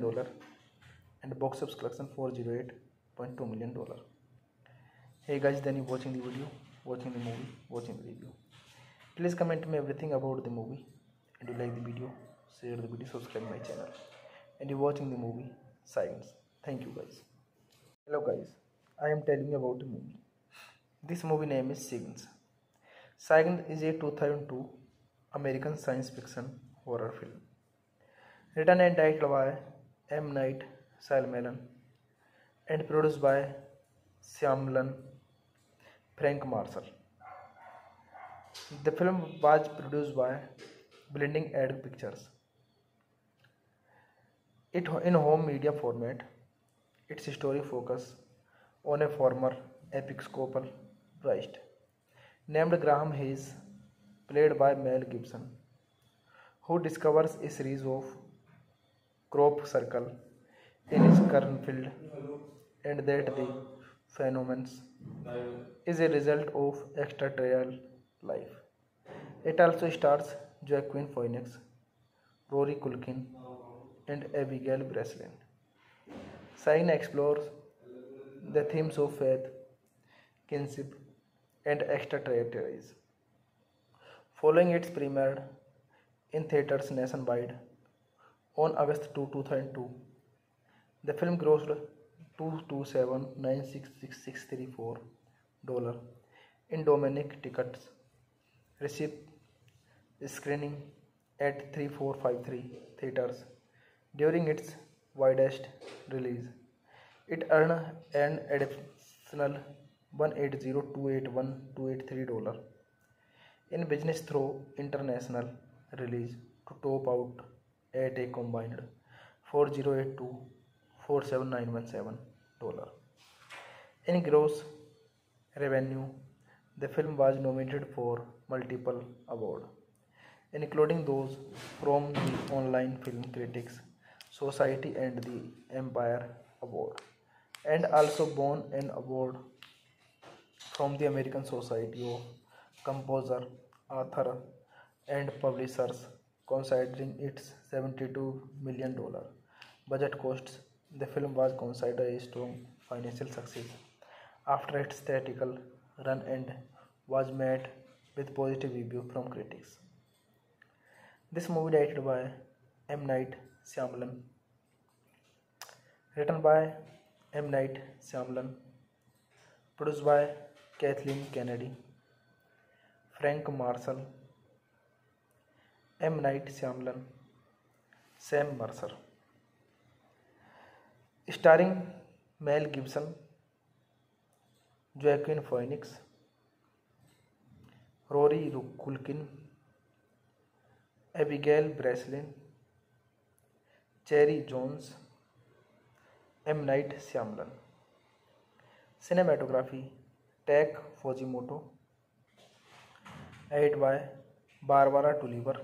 and box office collection $408.2 million. Hey guys, then you watching the video, watching the movie, watching the review. Please comment me everything about the movie, and you like the video, share the video, subscribe my channel, and you watching the movie Signs. Thank you guys. Hello guys, I am telling you about the movie. This movie name is Signs. Signs is a 2002 American science fiction horror film, written and directed by M. Night Shyamalan and produced by Shyamalan, Frank Marshall. The film was produced by Blinding Edge Pictures. It in home media format. Its story focus on a former Episcopal priest named Graham Hayes, played by Mel Gibson, who discovers a series of crop circles in his cornfield, and that the phenomenon is a result of extraterrestrial life. It also stars Joaquin Phoenix, Rory Culkin, and Abigail Breslin. Sign explores the themes of faith, kinship, and extraterrestrials. Following its premiere in theaters nationwide on August 2, 2002, the film grossed $227,966,634 in domestic tickets, received screening at 3453 theaters during its widest release. It earned an additional $180,281,283 in business through international release to top out at a combined $4,082,47917. In gross revenue, the film was nominated for multiple awards, including those from the Online Film Critics Society and the Empire Award, and also won an award from the American Society of Composer, Author, and Publishers. Considering its $72 million budget costs, the film was considered a strong financial success after its theatrical run and was met with positive reviews from critics. This movie directed by M. Night Shyamalan, written by M. Night Shyamalan, produced by Kathleen Kennedy, Frank Marshall, M. Night Shyamalan, Sam Mercer. Starring Mel Gibson, Joaquin Phoenix, Rory Culkin, Abigail Breslin, Cherry Jones, M. Night Shyamalan. Cinematography Tak Fujimoto. Edited by Barbara Tulliver.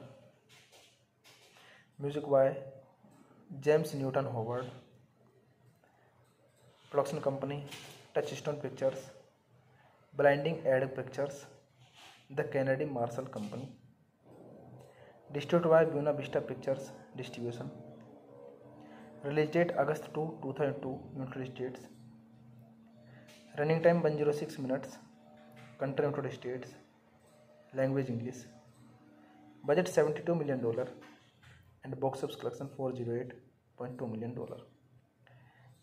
Music by James Newton Howard. Production company Touchstone Pictures, Blinding Edge Pictures, The Kennedy Marshall Company. Distributed by Buena Vista Pictures Distribution. Release date August 2, 2002, United States. Running time 106 minutes. country United States, language English, budget $72 million, and box office collection $408.2 million.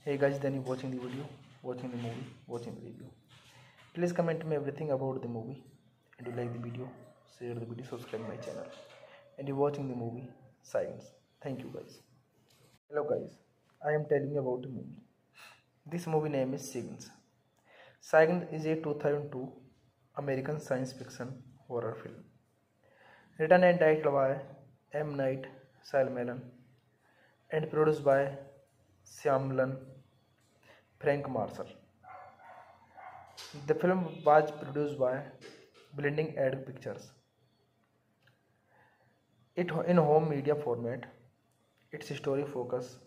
Hey guys, then you watching the video, watching the movie, watching the review. Please comment me everything about the movie, and you like the video, share the video, subscribe my channel, and you watching the movie Science. Thank you guys. Hello guys, I am telling you about the movie. This movie name is Signs. Signs is a 2002 American science fiction horror film, written and directed by M. Night Shyamalan and produced by Shyamalan Frank Marshall. The film was produced by Blinding Edge Pictures. It in home media format. Its story focus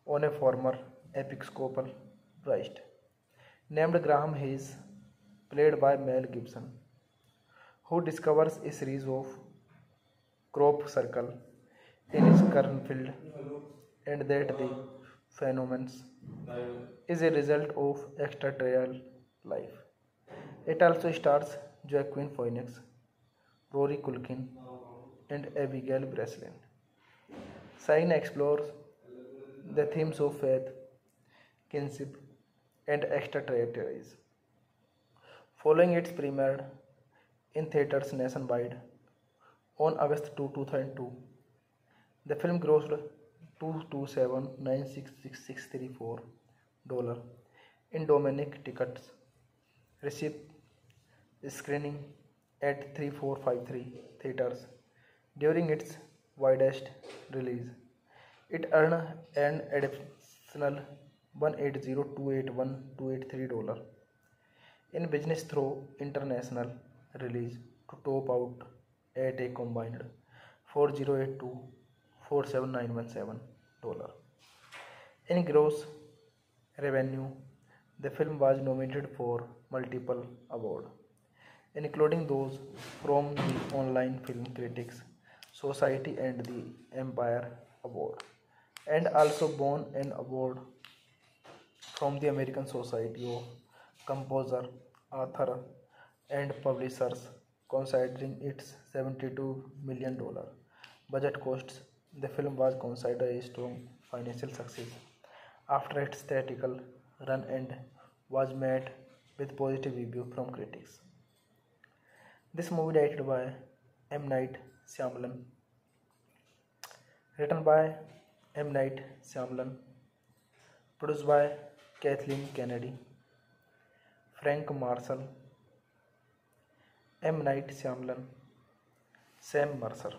on a former Episcopal priest named Graham Hayes, played by Mel Gibson, who discovers a series of crop circles in his cornfield, and that the phenomenon is a result of extraterrestrial life. It also stars Joaquin Phoenix, Rory Culkin, and Abigail Breslin. Sign explores the themes of faith, kinship, and extraterrestrialism. Following its premiere in theaters nationwide on August 2, 2002, the film grossed $227,966,634 in domestic tickets, received screening at 3453 theaters during its widest release. It earned an additional $180,281,283 in business through international release to top out at a combined $4,082,47917. In gross revenue, the film was nominated for multiple awards, including those from the Online Film Critics Society and the Empire Award, and also won an award from the American Society of Composer, Author, and Publishers. Considering its $72 million budget costs, the film was considered a strong financial success after its theatrical run and was met with positive reviews from critics. This movie directed by M. Night Shyamalan, written by M. Night Shyamalan, produced by Kathleen Kennedy, Frank Marshall, M. Night Shyamalan, Sam Mercer.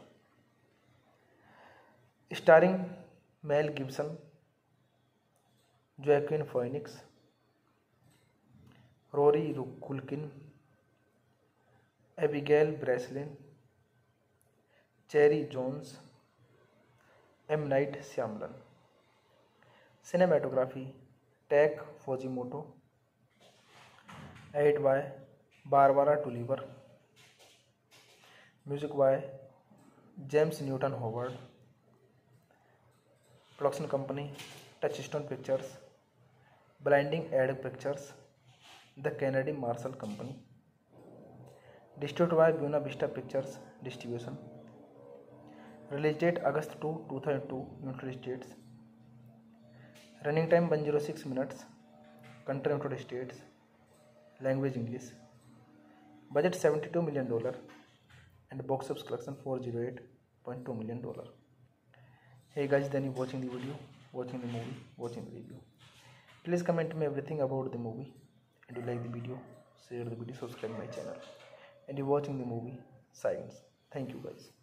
Starring Mel Gibson, Joaquin Phoenix, Rory Culkin, Abigail Breslin, Cherry Jones, M. Night Shyamalan. Cinematography Tak Fujimoto, edited by Barbara Tulliver, music by James Newton Howard, production company Touchstone Pictures, Blinding Edge Pictures, The Kennedy Marshall Company, distributed by Buena Vista Pictures Distribution. Release date August 2, 2002, United States. Running time 106 minutes. Country United States. Language English. Budget $72 million, and box office collection $408.2 million. Hey guys, then you watching the video, watching the movie, watching the review. Please comment me everything about the movie, and you like the video, share the video, subscribe my channel, and you watching the movie Science. Thank you guys.